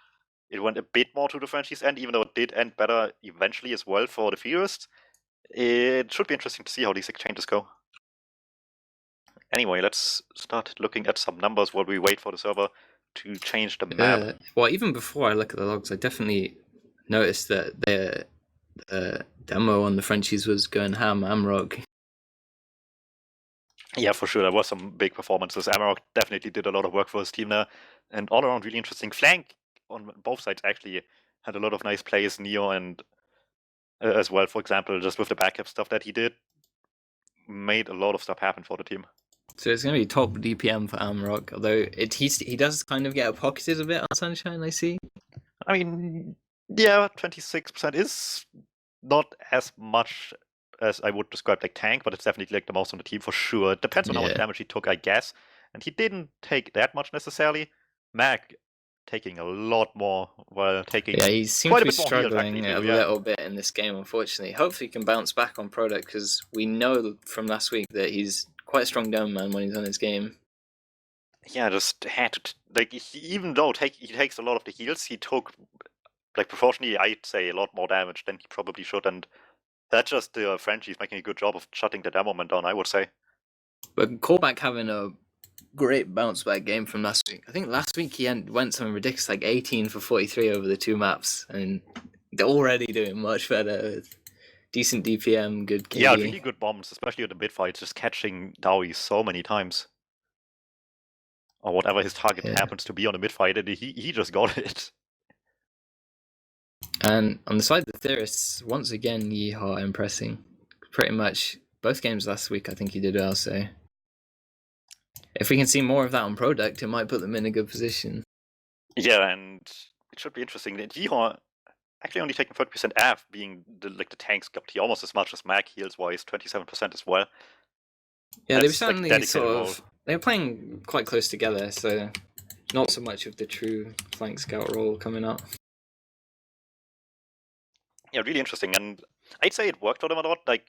S1: it went a bit more to the Frenchies' end, even though it did end better eventually as well for the Theorists. It should be interesting to see how these exchanges go. Anyway, let's start looking at some numbers while we wait for the server to change the map.
S2: Well, even before I look at the logs, I definitely noticed that the demo on the Frenchies was going ham, Amrock.
S1: Yeah, for sure. There were some big performances. Amarok definitely did a lot of work for his team there. And all around, really interesting. Flank on both sides actually had a lot of nice plays. Neo and as well, for example, just with the backup stuff that he did, made a lot of stuff happen for the team.
S2: So it's going to be top DPM for Amrock, although he does kind of get pocketed a bit on Sunshine, I see.
S1: I mean, yeah, 26% is not as much as I would describe like tank, but it's definitely like the most on the team for sure. It depends on how much damage he took, I guess. And he didn't take that much necessarily. Mac taking a lot more while taking
S2: he seems
S1: quite
S2: to be
S1: a bit more heals,
S2: struggling a little bit in this game, unfortunately. Hopefully he can bounce back on product, because we know from last week that he's quite a strong down man when he's on his game.
S1: Yeah, just had to like even though he takes a lot of the heals, he took like proportionally, I'd say, a lot more damage than he probably should, and that's just the Frenchies making a good job of shutting the DmMmTm down, I would say.
S2: But Callback having a great bounce back game from last week. I think last week he went something ridiculous, like 18 for 43 over the 2 maps, and they're already doing much better with decent DPM, good KD.
S1: Yeah, really good bombs, especially at the mid fights, just catching Dowie so many times. Or whatever his target happens to be on the mid fight, and he just got it.
S2: And on the side of the Theorists, once again, Yeehaw impressing. Pretty much both games last week, I think he did well, so if we can see more of that on product, it might put them in a good position.
S1: Yeah, and it should be interesting. Yeehaw actually only taking 30% AF, being the tank got he almost as much as Mac heals wise, 27% as well.
S2: Yeah, they were certainly they were playing quite close together, so not so much of the true flank scout role coming up.
S1: Yeah, really interesting, and I'd say it worked for them a lot. Like,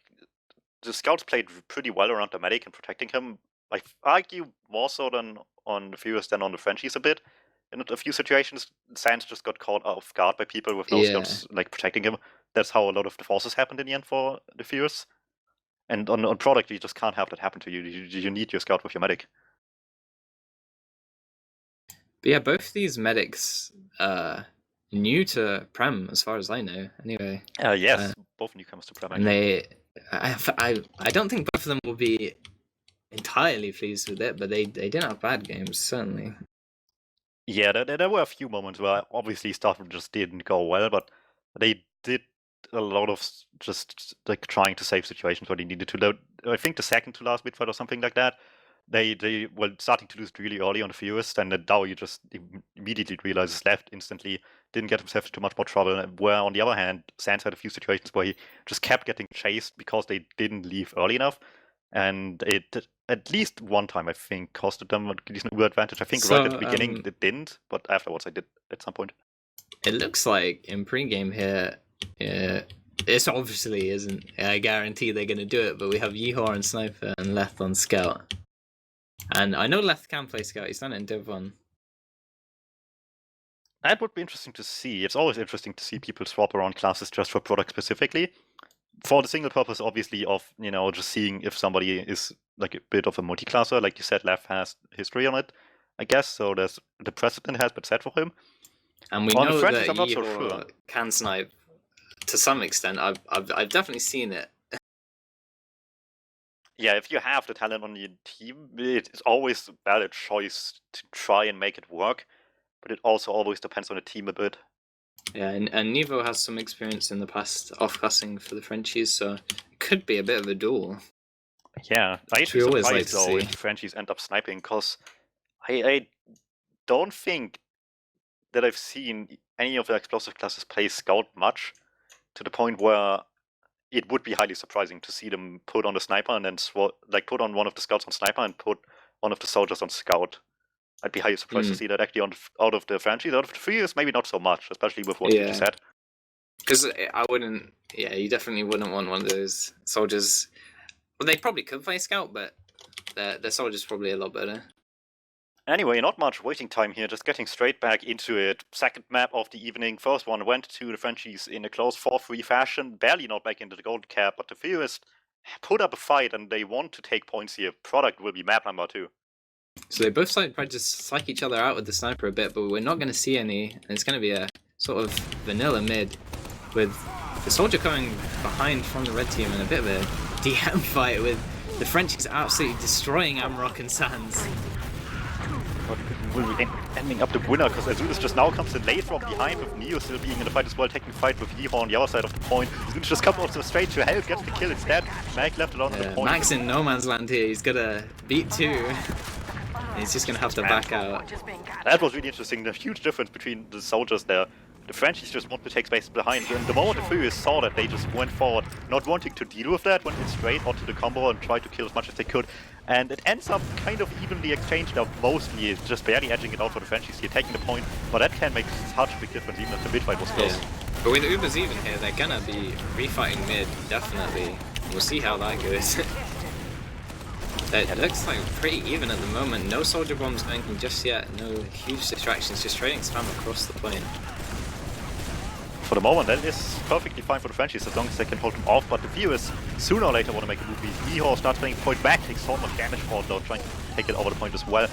S1: the scouts played pretty well around the medic and protecting him. I argue more so than on the Furious than on the Frenchies a bit. In a few situations, Sans just got caught off guard by people with no scouts like protecting him. That's how a lot of the forces happened in the end for the Furious. And on product, you just can't have that happen to you. You need your scout with your medic.
S2: But yeah, both these medics new to Prem, as far as I know. Anyway.
S1: Yes, both newcomers to Prem.
S2: And I don't think both of them will be entirely pleased with it, but they didn't have bad games, certainly.
S1: Yeah, there were a few moments where obviously stuff just didn't go well, but they did a lot of just like trying to save situations where they needed to. I think the second to last midfight or something like that, they were starting to lose really early on the Furious, and then Dowie just immediately realizes left instantly, didn't get himself into much more trouble. Where on the other hand, Sans had a few situations where he just kept getting chased because they didn't leave early enough, and it at least one time I think costed them a decent advantage. I think right at the beginning it didn't, but afterwards I did at some point.
S2: It looks like in pre-game here, this obviously isn't a guarantee they're going to do it, but we have Yeehaw on Sniper and Leth on Scout. And I know Leth can play Scout, he's done it in Div 1.
S1: That would be interesting to see. It's always interesting to see people swap around classes just for product specifically. For the single purpose, obviously, of, just seeing if somebody is like a bit of a multi-classer. Like you said, Leth has history on it, I guess, so there's the precedent has been set for him.
S2: And we know that Yeehaw can snipe to some extent, I've definitely seen it.
S1: Yeah, if you have the talent on your team, it's always a valid choice to try and make it work, but it also always depends on the team a bit.
S2: Yeah, and Nevo has some experience in the past off-cussing for the Frenchies, so it could be a bit of a duel.
S1: Yeah, I'd be surprised though if the Frenchies end up sniping, because I don't think that I've seen any of the explosive classes play Scout much, to the point where it would be highly surprising to see them put on the sniper and then put on one of the scouts on sniper and put one of the soldiers on scout. I'd be highly surprised to see that actually out of the Frenchies. Out of the Theorists, maybe not so much, especially with what you just said.
S2: Because I wouldn't, you definitely wouldn't want one of those soldiers. Well, they probably could play scout, but their soldiers probably a lot better.
S1: Anyway, not much waiting time here, just getting straight back into it. Second map of the evening. First one went to the Frenchies in a close 4-3 fashion, barely not back into the golden cap, but the Theorists put up a fight and they want to take points here. Product will be map number 2.
S2: So they both tried to psych each other out with the sniper a bit, but we're not going to see any, and it's going to be a sort of vanilla mid, with the soldier coming behind from the red team and a bit of a DM fight with the Frenchies absolutely destroying Amarok and Sands.
S1: But will be ending up the winner, because Azulis just now comes in late from behind, with Neo still being in the fight as well, taking the fight with Yeehaw on the other side of the point. Azulis just comes out so straight to help, gets the kill instead. Mag left alone on the point.
S2: Max in no man's land here, he's gonna beat 2. And he's just gonna have to back out.
S1: That was really interesting, the huge difference between the soldiers there. The Frenchies just want to take space behind, and the moment the Furious saw that, they just went forward, not wanting to deal with that, went in straight onto the combo and tried to kill as much as they could. And it ends up kind of evenly exchanged out, mostly just barely edging it out for the Frenchies here, taking the point, but that can make such a big difference even if the mid fight was close.
S2: Yeah. But with Uber's even here, they're gonna be refighting mid, definitely. We'll see how that goes. It looks like pretty even at the moment, no soldier bombs going just yet, no huge distractions, just trading spam across the plane.
S1: For the moment, that is perfectly fine for the Frenchies as long as they can hold them off, but the Theorists sooner or later want to make a move. Yeehaw starts playing point back, takes so much damage for it though, trying to take it over the point as well.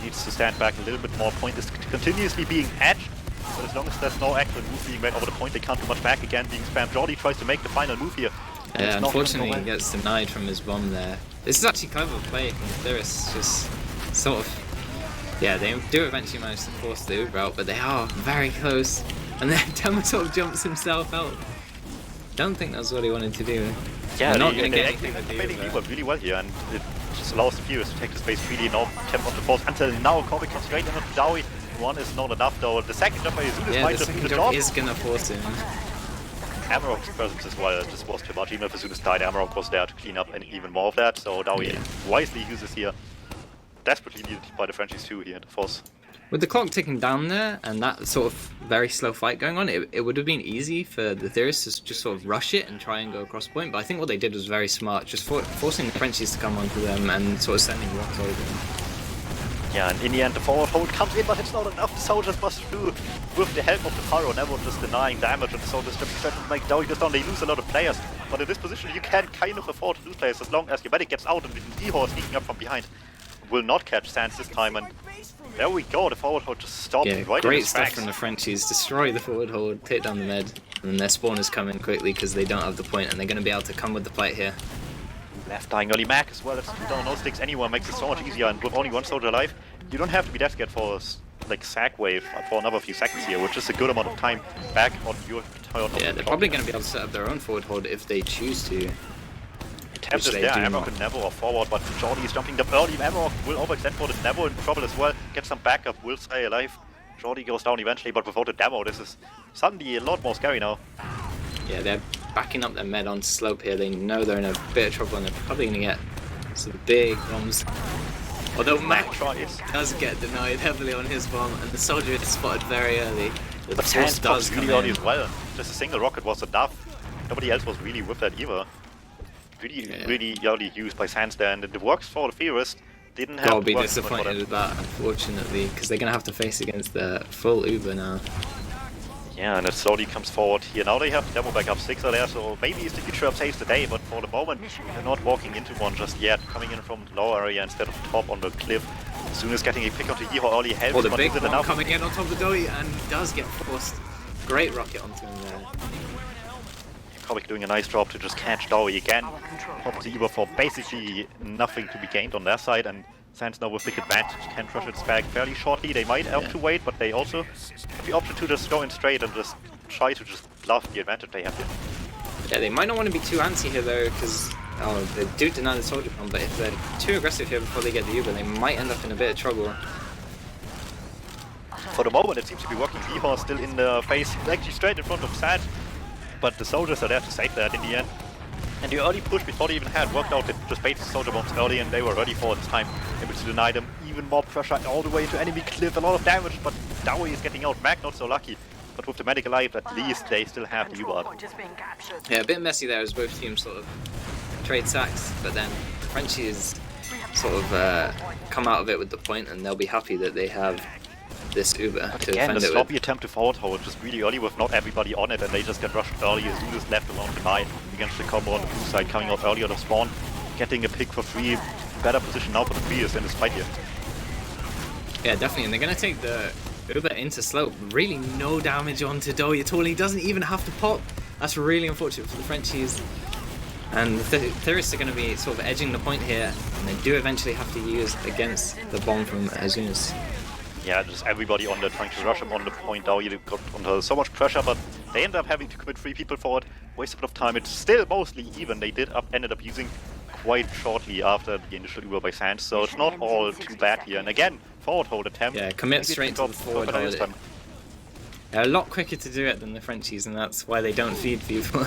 S1: Needs to stand back a little bit more. Point is continuously being edged, but as long as there's no actual move being made over the point, they can't do much back again, being spammed. Jordi tries to make the final move here.
S2: Yeah, unfortunately he gets denied from his bomb there. This is actually clever play from the Theorists, just sort of... Yeah, they do eventually manage to force the Uber out, but they are very close. And then Demo sort of jumps himself out. Don't think that's what he wanted to do.
S1: Yeah,
S2: not going to
S1: they
S2: get
S1: actually
S2: anything
S1: played
S2: with
S1: the Uber really well here, and it just allows the Furious to take the space freely, no attempt on the force until now. Kobe comes straight in with Dowie. One is not enough though. The second jump by Azulis might just be the job.
S2: Is going to force him.
S1: Amarok's presence as well just was too much. Even if Azulis died, Amarok was there to clean up and even more of that, so Dowie wisely uses here. Desperately needed by the Frenchies too here in the force.
S2: With the clock ticking down there and that sort of very slow fight going on, it would have been easy for the Theorists to just sort of rush it and try and go across point, but I think what they did was very smart, just forcing the Frenchies to come onto them and sort of sending rocks over them.
S1: Yeah, and in the end the forward hold comes in, but it's not enough. The soldiers bust through with the help of the Pyro, never just denying damage, and the soldiers just try to make Dowie goes down. They lose a lot of players, but in this position you can kind of afford to lose players as long as your medic gets out and the Yeehaw sneaking up from behind. Will not catch Sands this time, and there we go, the forward hold just stopped right in his tracks.
S2: Great stuff from the Frenchies, destroy the forward hold, take down the med, and then their spawners come in quickly because they don't have the point and they're going to be able to come with the fight here.
S1: Left dying early Mac as well, that's 2 down, no sticks anywhere, makes it so much easier, and with only 1 soldier alive, you don't have to be that scared for like sack wave for another few seconds here, which is a good amount of time back on your turn.
S2: Yeah, they're probably going to be able to set up their own forward hold if they choose to.
S1: Attempt is there, Amarok and Nevo are forward, but Jordi is jumping them early. Amarok will overextend for this, Nevo in trouble as well, get some backup, will stay alive. Jordi goes down eventually, but without a demo, this is suddenly a lot more scary now.
S2: Yeah, they're backing up their med on slope here, they know they're in a bit of trouble and they're probably going to get some big bombs. Although Mac does get denied heavily on his bomb, and the soldier is spotted very early.
S1: But Sands does really early as well. Just a single rocket was enough. Nobody else was really with that either. Really early used by Sands there, and it works for the Theorists. Didn't have
S2: I'll be disappointed with that, unfortunately, because they're going to have to face against the full Uber now.
S1: Yeah, and it slowly comes forward here. Now they have the demo backup 6 there, so maybe it's the future of saves the day, but for the moment, they're not walking into one just yet. Coming in from the lower area instead of top on the cliff. As soon as getting a pick onto Yeehaw early helps,
S2: the
S1: but
S2: big
S1: is it
S2: one
S1: enough?
S2: coming in on top of the Dowie and does get forced. Great rocket onto him there.
S1: Kovic doing a nice job to just catch Dowie again. Pop the Uber for basically nothing to be gained on their side, and Sands now with big advantage can crush its back fairly shortly. They might have to wait, but they also have the option to just go in straight and just try to just bluff the advantage they have here.
S2: Yeah, they might not want to be too antsy here though, because they do deny the soldier bomb, but if they're too aggressive here before they get the Uber, they might end up in a bit of trouble.
S1: For the moment, it seems to be working. Vihor still in the face, actually straight in front of Sad, but the soldiers are there to save that in the end. And the early push before they even had worked out, it just baited the soldier bombs early and they were ready for this time, able to deny them. Even more pressure all the way to enemy cliff, a lot of damage, but Dowie is getting out. Mag not so lucky, but with the medic alive, at least they still have the U-Bar.
S2: Yeah, a bit messy there as both teams sort of trade sacks, but then the Frenchies sort of come out of it with the point, and they'll be happy that they have this Uber
S1: but
S2: to
S1: again,
S2: defend
S1: the
S2: it
S1: sloppy
S2: with.
S1: attempt to forward hold just really early with not everybody on it, and they just get rushed early as soon as left along the line against the combo on the blue side, coming out early out of spawn, getting a pick for free. Better position now for the Prius in this fight here.
S2: Yeah, definitely, and they're going to take the Uber into slope. Really no damage onto Dowie at all. He doesn't even have to pop. That's really unfortunate for the Frenchies. And the Theorists are going to be sort of edging the point here, and they do eventually have to use against the bomb from Azunas.
S1: Yeah, just everybody on there trying to rush him on the point. Dowie got under so much pressure, but they ended up having to commit 3 people forward. Waste a bit of time. It's still mostly even. They ended up using quite shortly after the initial Uber by Sands, so it's not all too bad here. And again, forward hold attempt.
S2: Yeah, commit
S1: Maybe
S2: straight to the forward hold. Yeah, a lot quicker to do it than the Frenchies, and that's why they don't feed people.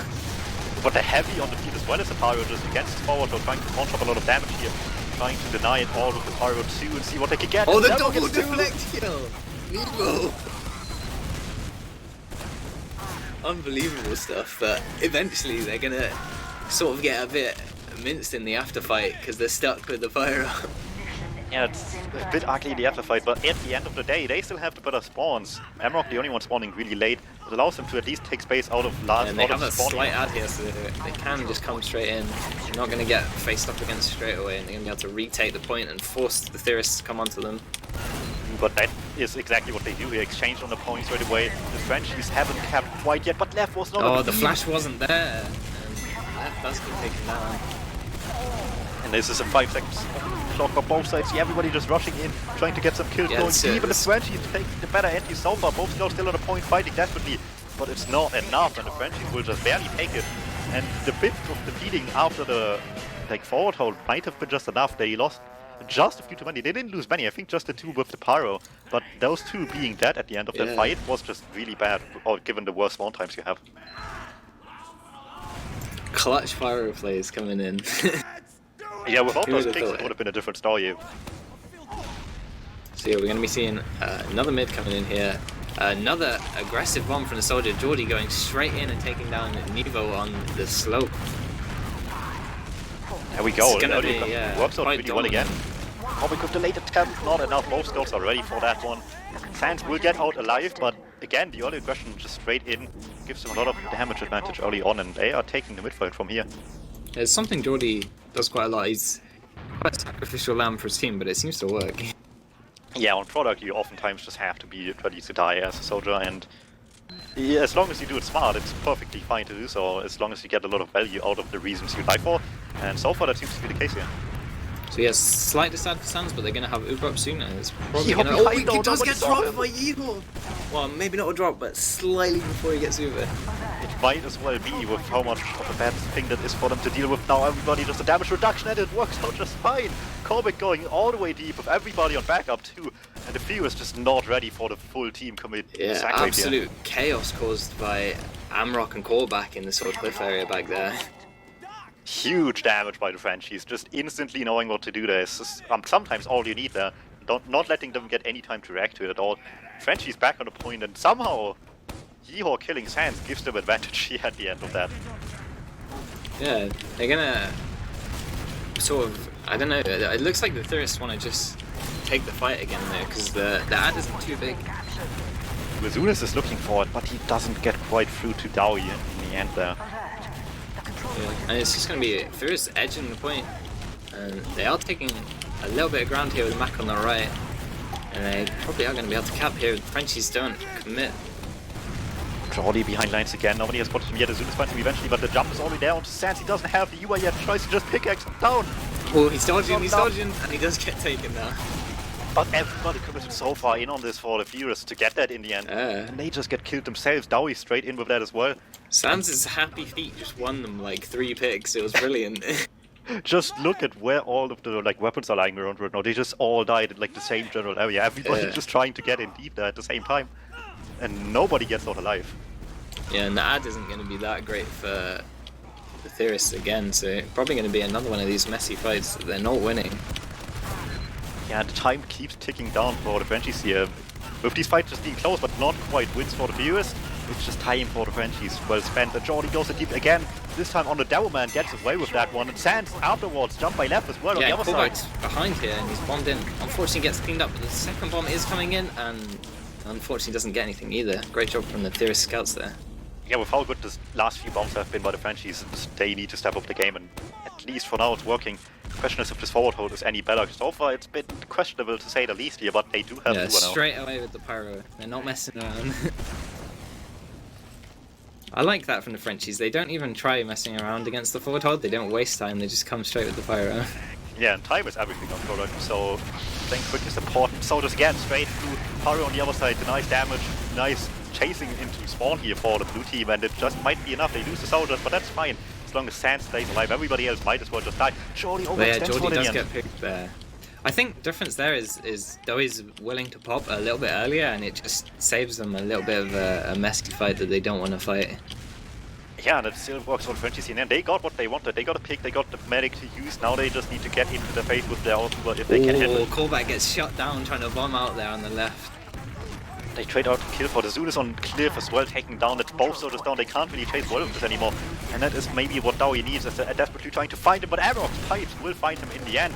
S1: But they're heavy on the field as well as the Pyro, just against forward hold, trying to punch up a lot of damage here. Trying to deny it all with the Pyro 2 and see what they can get.
S2: Oh, the double deflect kill! Nevo! Unbelievable stuff, but eventually they're gonna sort of get a bit minced in the after fight because they're stuck with the Pyro.
S1: Yeah, it's a bit ugly in the after fight, but at the end of the day, they still have the better spawns. Amrock, the only one spawning really late, it allows them to at least take space out of last.
S2: And they have a slight ad here, so they can just come straight in. They're not going to get faced up against straight away, and they're going to be able to retake the point and force the Theorists to come onto them.
S1: But that is exactly what they do here, exchange on the point straight away. The Frenchies haven't capped quite yet, but left was not.
S2: Oh, the flash wasn't there, and left does get taken down.
S1: And this is a 5 seconds clock on both sides. See everybody just rushing in, trying to get some kills going. Even the Frenchies take the better entry so far. Both now still on the point, fighting desperately, but it's not enough, and the Frenchies will just barely take it. And the bit of the feeding after the forward hold might have been just enough. They lost just a few too many. They didn't lose many. I think just the 2 with the Pyro, but those 2 being dead at the end of the fight was just really bad, or given the worst spawn times you have.
S2: Clutch Pyro plays coming in.
S1: Yeah, without those picks, it would have been a different story.
S2: So yeah, we're going to be seeing another mid coming in here. Another aggressive bomb from the soldier. Geordie going straight in and taking down Nevo on the slope.
S1: There we go.
S2: It's gonna be,
S1: works out really well again. Kovic with the late attempt, not enough. Both scouts are ready for that one. Sands will get out alive, but again, the early aggression just straight in gives them a lot of damage advantage early on, and they are taking the mid fight from here.
S2: It's something Geordie does quite a lot. He's quite a sacrificial lamb for his team, but it seems to work.
S1: Yeah, on product you oftentimes just have to be ready to die as a soldier, and yeah, as long as you do it smart, it's perfectly fine to do so, as long as you get a lot of value out of the reasons you die for, and so far that seems to be the case here.
S2: So yes, slight disadvantage for Sands, but they're going to have Uber up soon, and it's probably
S1: going
S2: to... Oh, he does get dropped by Yeehaw! Well, maybe not a drop, but slightly before he gets Uber.
S1: It might as well be with how much of a bad thing that is for them to deal with now. Everybody just a damage reduction, and it works out just fine. Kovic going all the way deep with everybody on backup too, and the few is just not ready for the full team commit.
S2: Yeah, absolute chaos caused by Amrock and Callback in the sort of cliff area back there.
S1: Huge damage by the Frenchies, just instantly knowing what to do there is just, sometimes all you need there. Not letting them get any time to react to it at all. Frenchies back on the point, and somehow Yeehaw killing Sands gives them advantage here at the end of that.
S2: Yeah, they're gonna sort of, I don't know, it looks like the Theorists want to just take the fight again there, because the ad isn't too big.
S1: Azunas is looking for it, but he doesn't get quite through to Dowie in the end there.
S2: Yeah, and it's just going to be Theorists edging the point, and they are taking a little bit of ground here with Mac on the right, and they probably are going to be able to cap here if the Frenchies don't commit.
S1: Jordi behind lines again. Nobody has spotted him yet. As soon as finds him eventually, but the jump is already there onto Sans. He doesn't have the UI yet. Tries to just pickaxe him down.
S2: Oh, he's dodging, and he does get taken now.
S1: But everybody committed so far in on this for the Theorists to get that in the end. And they just get killed themselves. Dowie straight in with that as well.
S2: Sans' happy feet just won them like 3 picks. It was brilliant.
S1: Just look at where all of the weapons are lying around right now. They just all died in the same general area. Everybody just trying to get in deep there at the same time. And nobody gets out alive.
S2: Yeah, and the ad isn't going to be that great for the Theorists again, so probably going to be another one of these messy fights that they're not winning.
S1: Yeah, the time keeps ticking down for the Frenchies here. With these fights just being close, but not quite wins for the Theorists, it's just time for the Frenchies. Well spent. And Jordi goes in deep again. This time on the DmMmTm, gets away with that one. And Sans afterwards, jump by left as well on the other side.
S2: Behind here, and he's bombed in. Unfortunately gets cleaned up, but the second bomb is coming in, and unfortunately doesn't get anything either. Great job from the Theorist scouts there.
S1: Yeah, with how good the last few bombs have been by the Frenchies, they need to step up the game, and at least for now it's working. The question is if this forward hold is any better. So far it's been questionable to say the least here, but they do have
S2: yeah,
S1: two now.
S2: Straight away with the pyro. They're not messing around. I like that from the Frenchies. They don't even try messing around against the forward hold. They don't waste time. They just come straight with the pyro.
S1: Yeah, and time is everything on product, so playing quick is important. Soldiers again, straight through. Pyro on the other side, nice damage, nice chasing into spawn here for the blue team, and it just might be enough. They lose the soldiers, but that's fine. As long as Sans stays alive, everybody else might as well just die. Jordi overextends for the
S2: Jordi does
S1: end.
S2: get picked there. I think the difference there is Dowie's willing to pop a little bit earlier, and it just saves them a little bit of a messy fight that they don't want to fight.
S1: Yeah, and it still works on Frenchies here. And they got what they wanted. They got a pick, they got the medic to use. Now they just need to get into the face with their ultimate if they can handle it.
S2: Callback gets shut down trying to bomb out there on the left.
S1: They trade out to kill for the Zoon is on cliff as well, taking down. It's both soldiers down. They can't really chase well with this anymore. And that is maybe what Dowie needs, is desperately trying to find him. But Amarok's pipes will find him in the end.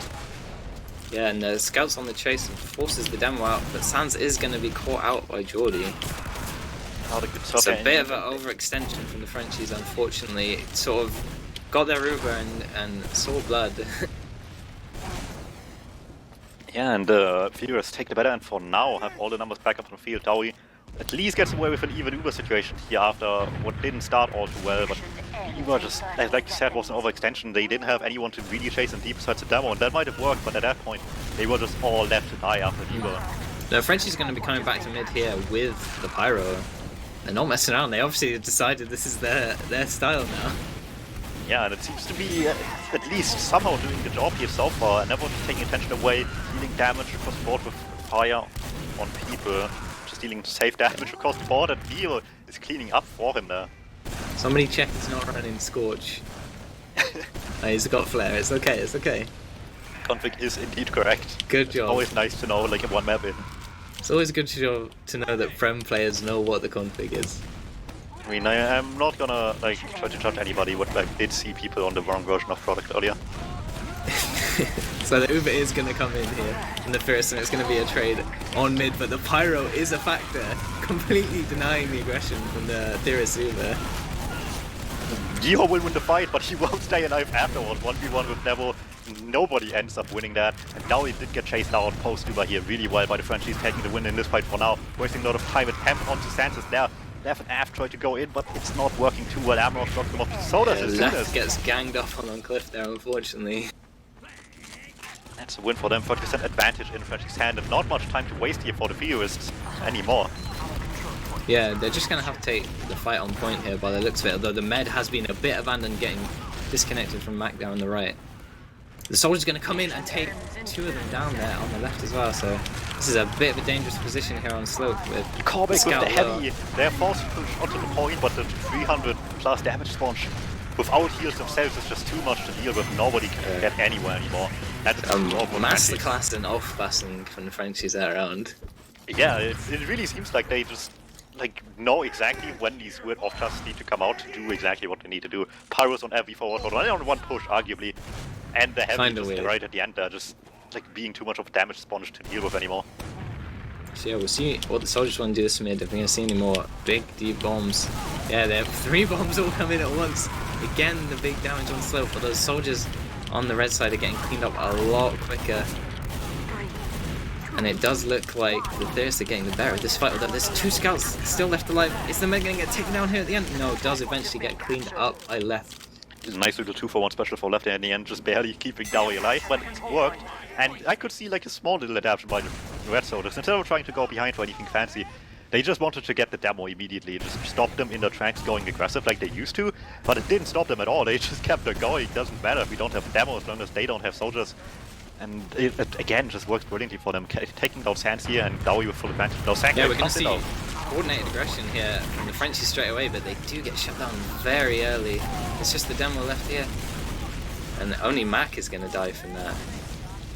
S2: Yeah, and the scouts on the chase and forces the demo out, but Sans is going to be caught out by Jordi. It's a bit of an overextension from the Frenchies, unfortunately. It sort of got their Uber and saw blood.
S1: Yeah, and the Theorists take the better end for now, have all the numbers back up on the field. Dowie at least gets away with an even Uber situation here after what didn't start all too well, but Uber just, like you said, was an overextension. They didn't have anyone to really chase in deep besides the demo, and that might have worked, but at that point, they were just all left to die after Uber.
S2: The Frenchies are going to be coming back to mid here with the Pyro. They're not messing around, they obviously decided this is their style now.
S1: Yeah, and it seems to be at least somehow doing the job here so far, never taking attention away, dealing damage across the board with fire on people, just dealing safe damage across the board, and Bio is cleaning up for him there.
S2: Somebody check he's not running Scorch. He's got flare, it's okay, it's okay.
S1: Config is indeed correct.
S2: Good job.
S1: It's always nice to know, like, in one map in.
S2: It's always good to know that Prem players know what the config is.
S1: I mean, I'm not gonna try to judge anybody, but I did see people on the wrong version of product earlier.
S2: So the Uber is gonna come in here in the first, and it's gonna be a trade on mid, but the Pyro is a factor, completely denying the aggression from the Theorists Uber.
S1: Dio will win the fight, but he won't stay alive afterwards. 1v1 with Nevo. Nobody ends up winning that, and now he did get chased out post-Uber here really well by the Frenchies, taking the win in this fight for now. Wasting a lot of time with Hemp onto Sans there. Left and Af tried to go in, but it's not working too well. Amarok dropped him off to Sodas as soon as.
S2: Left gets ganged up on cliff there, unfortunately.
S1: That's a win for them, 30% advantage in Frenchie's hand, and not much time to waste here for the Theorists anymore.
S2: Yeah, they're just going to have to take the fight on point here by the looks of it, although the med has been a bit abandoned, getting disconnected from Mac down on the right. The soldier's going to come in and take 2 of them down there on the left as well, so this is a bit of a dangerous position here on slope with
S1: Corbett with the heavy.
S2: low.
S1: They're forced to push onto the point, but the 300 plus damage sponge without heals themselves is just too much to deal with. Nobody can get anywhere anymore. That's
S2: masterclass and off-passing from the Frenchies there around.
S1: Yeah, it really seems like they just know exactly when these weird off-classes need to come out to do exactly what they need to do. Pyros on every forward, but only on one push, arguably. And the heavy just right at the end there, just being too much of a damage sponge to deal with anymore.
S2: So yeah, we'll see what the soldiers want to do this mid, if we're going to see any more big deep bombs. Yeah, they have 3 bombs all come in at once. Again, the big damage on slope, but those soldiers on the red side are getting cleaned up a lot quicker. And it does look like the Theorists are getting the better of this fight, although there's 2 scouts still left alive. Is the Meg going to get taken down here at the end? No, it does eventually get cleaned up by Left.
S1: Nice little 2-for-1 special for Left in the end, just barely keeping Dowie alive, but it worked. And I could see like a small little adaptation by the Red Soldiers. Instead of trying to go behind for anything fancy, they just wanted to get the demo immediately. It just stopped them in their tracks going aggressive like they used to, but it didn't stop them at all. They just kept on going. It doesn't matter if we don't have a demo as long as they don't have soldiers. And it again just works brilliantly for them, taking down Sans here and Dowie with full advantage. No,
S2: yeah, we're going to see coordinated aggression here from the Frenchies straight away, but they do get shut down very early. It's just the demo left here. And only Mac is going to die from that.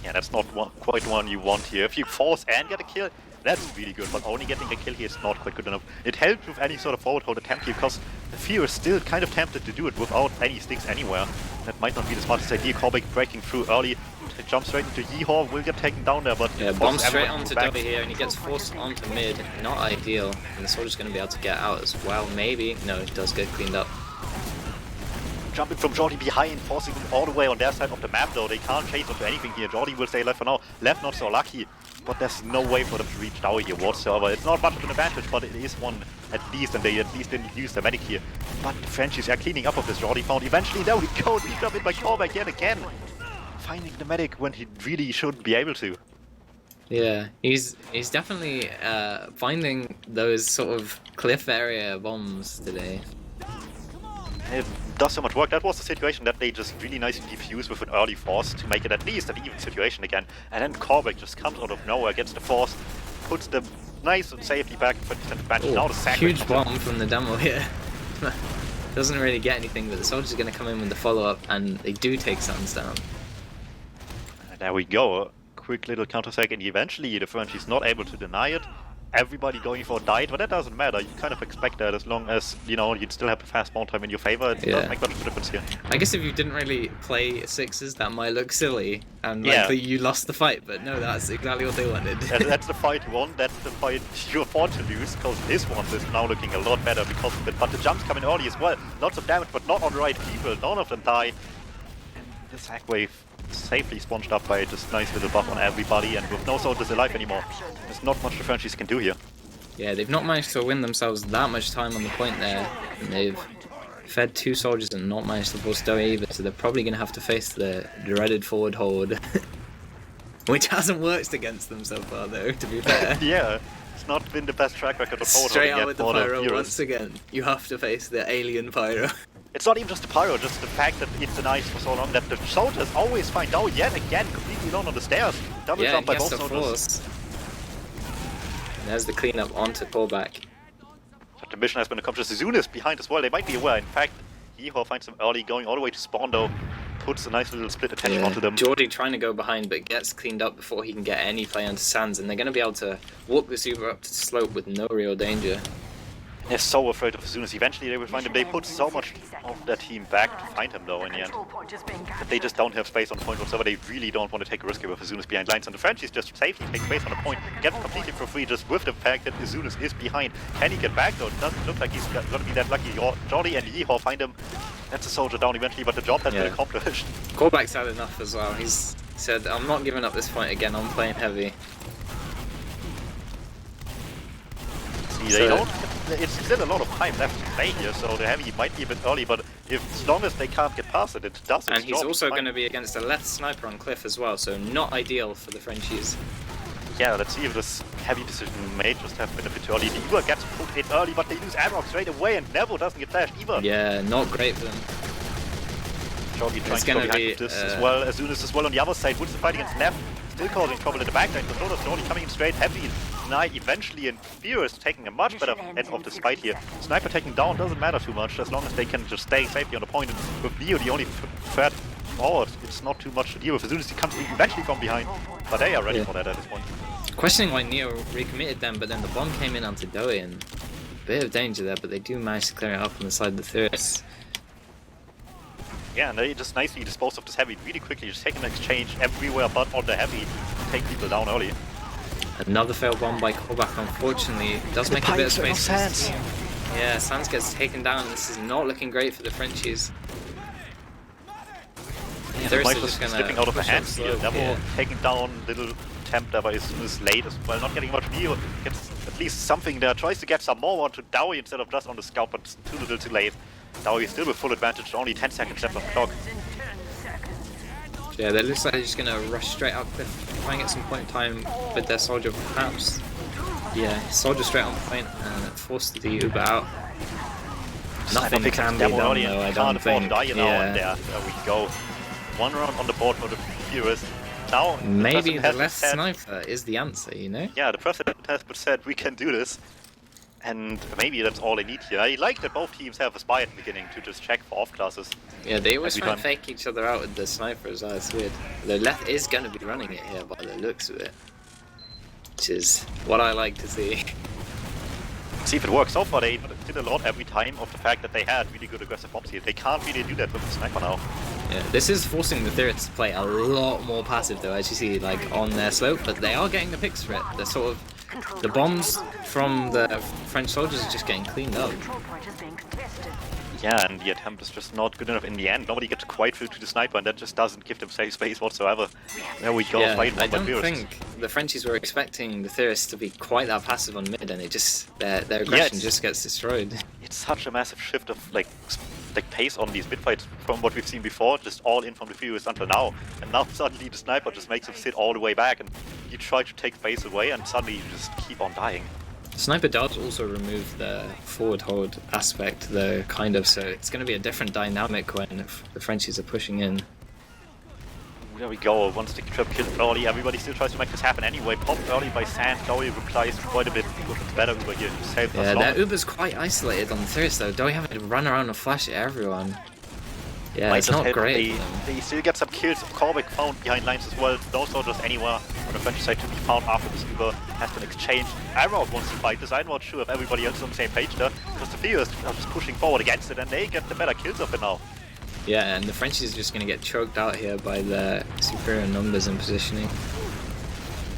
S1: Yeah, that's not quite one you want here. If you force and get a kill, that's really good, but only getting a kill here is not quite good enough. It helped with any sort of forward hold attempt here, because the Fear is still kind of tempted to do it without any sticks anywhere. That might not be the smartest idea. Corbeck breaking through early, jump straight into Yeehaw, will get taken down there, but...
S2: Yeah, bomb straight onto Dowie here, and he gets forced onto mid. Not ideal, and the soldier's going to be able to get out as well, maybe. No, it does get cleaned up.
S1: Jumping from Jordi behind, forcing them all the way on their side of the map though. They can't chase onto anything here. Jordi will stay left for now. Left not so lucky, but there's no way for them to reach Dowie here whatsoever. It's not much of an advantage, but it is one at least, and they at least didn't use the medic here. But the Frenchies are cleaning up of this Jordi found. Eventually, there we go, beat up in by Corbeck yet again. Finding the medic when he really shouldn't be able to.
S2: Yeah, he's definitely finding those sort of cliff area bombs today.
S1: It does so much work. That was the situation that they just really nicely defused with an early force to make it at least an even situation again. And then Corbeck just comes out of nowhere, gets the force, puts them nice and safely back in 20% advantage. Now the sack
S2: huge bomb from the demo here. Doesn't really get anything, but the soldiers are going to come in with the follow-up, and they do take Sans down.
S1: And there we go. A quick little counter-sack, and eventually the Frenchies not able to deny it. Everybody going for a dive, but that doesn't matter. You kind of expect that as long as, you know, you'd still have the fast spawn time in your favor. It doesn't make much of a difference here.
S2: I guess if you didn't really play sixes, that might look silly, and like you lost the fight, but no, that's exactly what they wanted.
S1: That's the fight you won, that's the fight you afford to lose, because this one is now looking a lot better because of it. But the jumps come in early as well. Lots of damage, but not on the right people. None of them die. And the sack wave safely sponged up by just nice little buff on everybody, and with no soldiers alive anymore, there's not much the Frenchies can do here.
S2: Yeah, they've not managed to win themselves that much time on the point there, and they've fed 2 soldiers and not managed to force Dowie either, so they're probably going to have to face the dreaded forward hold, which hasn't worked against them so far though, to be fair.
S1: Yeah, it's not been the best track record of forward
S2: Straight
S1: holding
S2: out with the
S1: yet
S2: pyro once again. You have to face the alien pyro.
S1: It's not even just the pyro, just the fact that it's denied for so long that the soldiers always find out yet again completely alone on the stairs. Double jump by both soldiers.
S2: There's the cleanup onto Corbeck.
S1: But the mission has been accomplished. Zune is behind as well. They might be aware. In fact, Yeehaw finds them early, going all the way to spawn though. Puts a nice little split attention onto them.
S2: Jordi trying to go behind, but gets cleaned up before he can get any play onto Sans, and they're going to be able to walk this Uber up to the slope with no real danger.
S1: They're so afraid of as soon as eventually they will find him. They put so much of their team back to find him though in the end. But they just don't have space on the point whatsoever. They really don't want to take a risk here with Azunas behind lines. And the Frenchies just safely take space on the point, get completely for free just with the fact that Azunas is behind. Can he get back though? It doesn't look like he's going to be that lucky. Jordi and Yeehaw find him. That's a soldier down eventually, but the job has been accomplished.
S2: Corbeck's had enough as well. He's said, I'm not giving up this point again, I'm playing heavy.
S1: They don't. It's still a lot of time left to play here, so the heavy might be a bit early, but as long as they can't get past it, it does its job.
S2: And he's also going to be against a left sniper on cliff as well, so not ideal for the Frenchies.
S1: Yeah, let's see if this heavy decision may just have been a bit too early. The Uber gets put in early, but they lose Amrock straight away, and Nevo doesn't get flashed either.
S2: Yeah, not great for them.
S1: Jordi trying to go behind this as well. As well on the other side, wins the fight against Nev. Still causing trouble in the backline, but Lotus Jordi coming in straight heavy. Knight eventually, and Theorists taking a much better end of this fight here. Sniper taking down doesn't matter too much, as long as they can just stay safely on the point. And with Leo the only threat forward, it's not too much to deal with. As soon as he comes eventually from behind, but they are ready for that at this point.
S2: Questioning why Neo recommitted them, but then the bomb came in onto Dowie, and a bit of danger there, but they do manage to clear it up on the side of the Theorists.
S1: Yeah, and they just nicely dispose of this heavy really quickly, just taking an exchange everywhere but on the heavy to take people down early.
S2: Another failed bomb by Corbeck, unfortunately. Does make a bit of space for Sans. Yeah, Sans gets taken down. This is not looking great for the Frenchies.
S1: Yeah, Theorists just slipping out of the hands here. Nevo taking down little attempt there, but is late as well, not getting much view. Gets at least something there, tries to get some more onto Dowie instead of just on the scout, but it's too little too late. Dowie still with full advantage, only 10 seconds left on the clock.
S2: Yeah, they looks like they're just gonna rush straight up cliff, try and get some point time with their soldier perhaps. Yeah, soldier straight on point and force the Uber out. Nothing can be done though, I don't think.
S1: Yeah. There we go. One round on the board for the Theorists. Now,
S2: maybe the left sniper is the answer, you know?
S1: Yeah, the president has said we can do this. And maybe that's all they need here. I like that both teams have a spy at the beginning to just check for off classes.
S2: Yeah, they always try and fake each other out with the sniper as well, it's weird. The left is going to be running it here by the looks of it. Which is what I like to see.
S1: See if it works. So far they did a lot every time of the fact that they had really good aggressive bombs here. They can't really do that with the sniper now.
S2: Yeah, this is forcing the Theorists to play a lot more passive though, as you see, like on their slope, but they are getting the picks for it. They're sort of, the bombs from the French soldiers are just getting cleaned up.
S1: Yeah, and the attempt is just not good enough in the end. Nobody gets quite through to the sniper, and that just doesn't give them safe space whatsoever. There we go,
S2: yeah,
S1: fight
S2: I don't think the Frenchies were expecting the Theorists to be quite that passive on mid, and it just, their aggression just gets destroyed.
S1: It's such a massive shift of like pace on these mid fights from what we've seen before, just all in from the Theorists until now. And now suddenly the sniper just makes them sit all the way back, and you try to take space away, and suddenly you just keep on dying.
S2: Sniper does also remove the forward hold aspect though, kind of, so it's going to be a different dynamic when the Frenchies are pushing in.
S1: There we go, one stick trap killed early, everybody still tries to make this happen anyway, popped early by Sand, Dowie replies quite a bit, it's better Uber here to save us.
S2: Yeah, their Uber's quite isolated on the Theorists though, Dowie having to run around and flash at everyone. Yeah, it's not great.
S1: They still get some kills. Korbeck found behind lines as well. No soldiers anywhere on the French side to be found after this Uber has been exchanged. Avant wants to fight this. I'm not sure if everybody else is on the same page there, because the Theorists are just pushing forward against it and they get the better kills of it now.
S2: Yeah, and the Frenchies are just going to get choked out here by their superior numbers and positioning.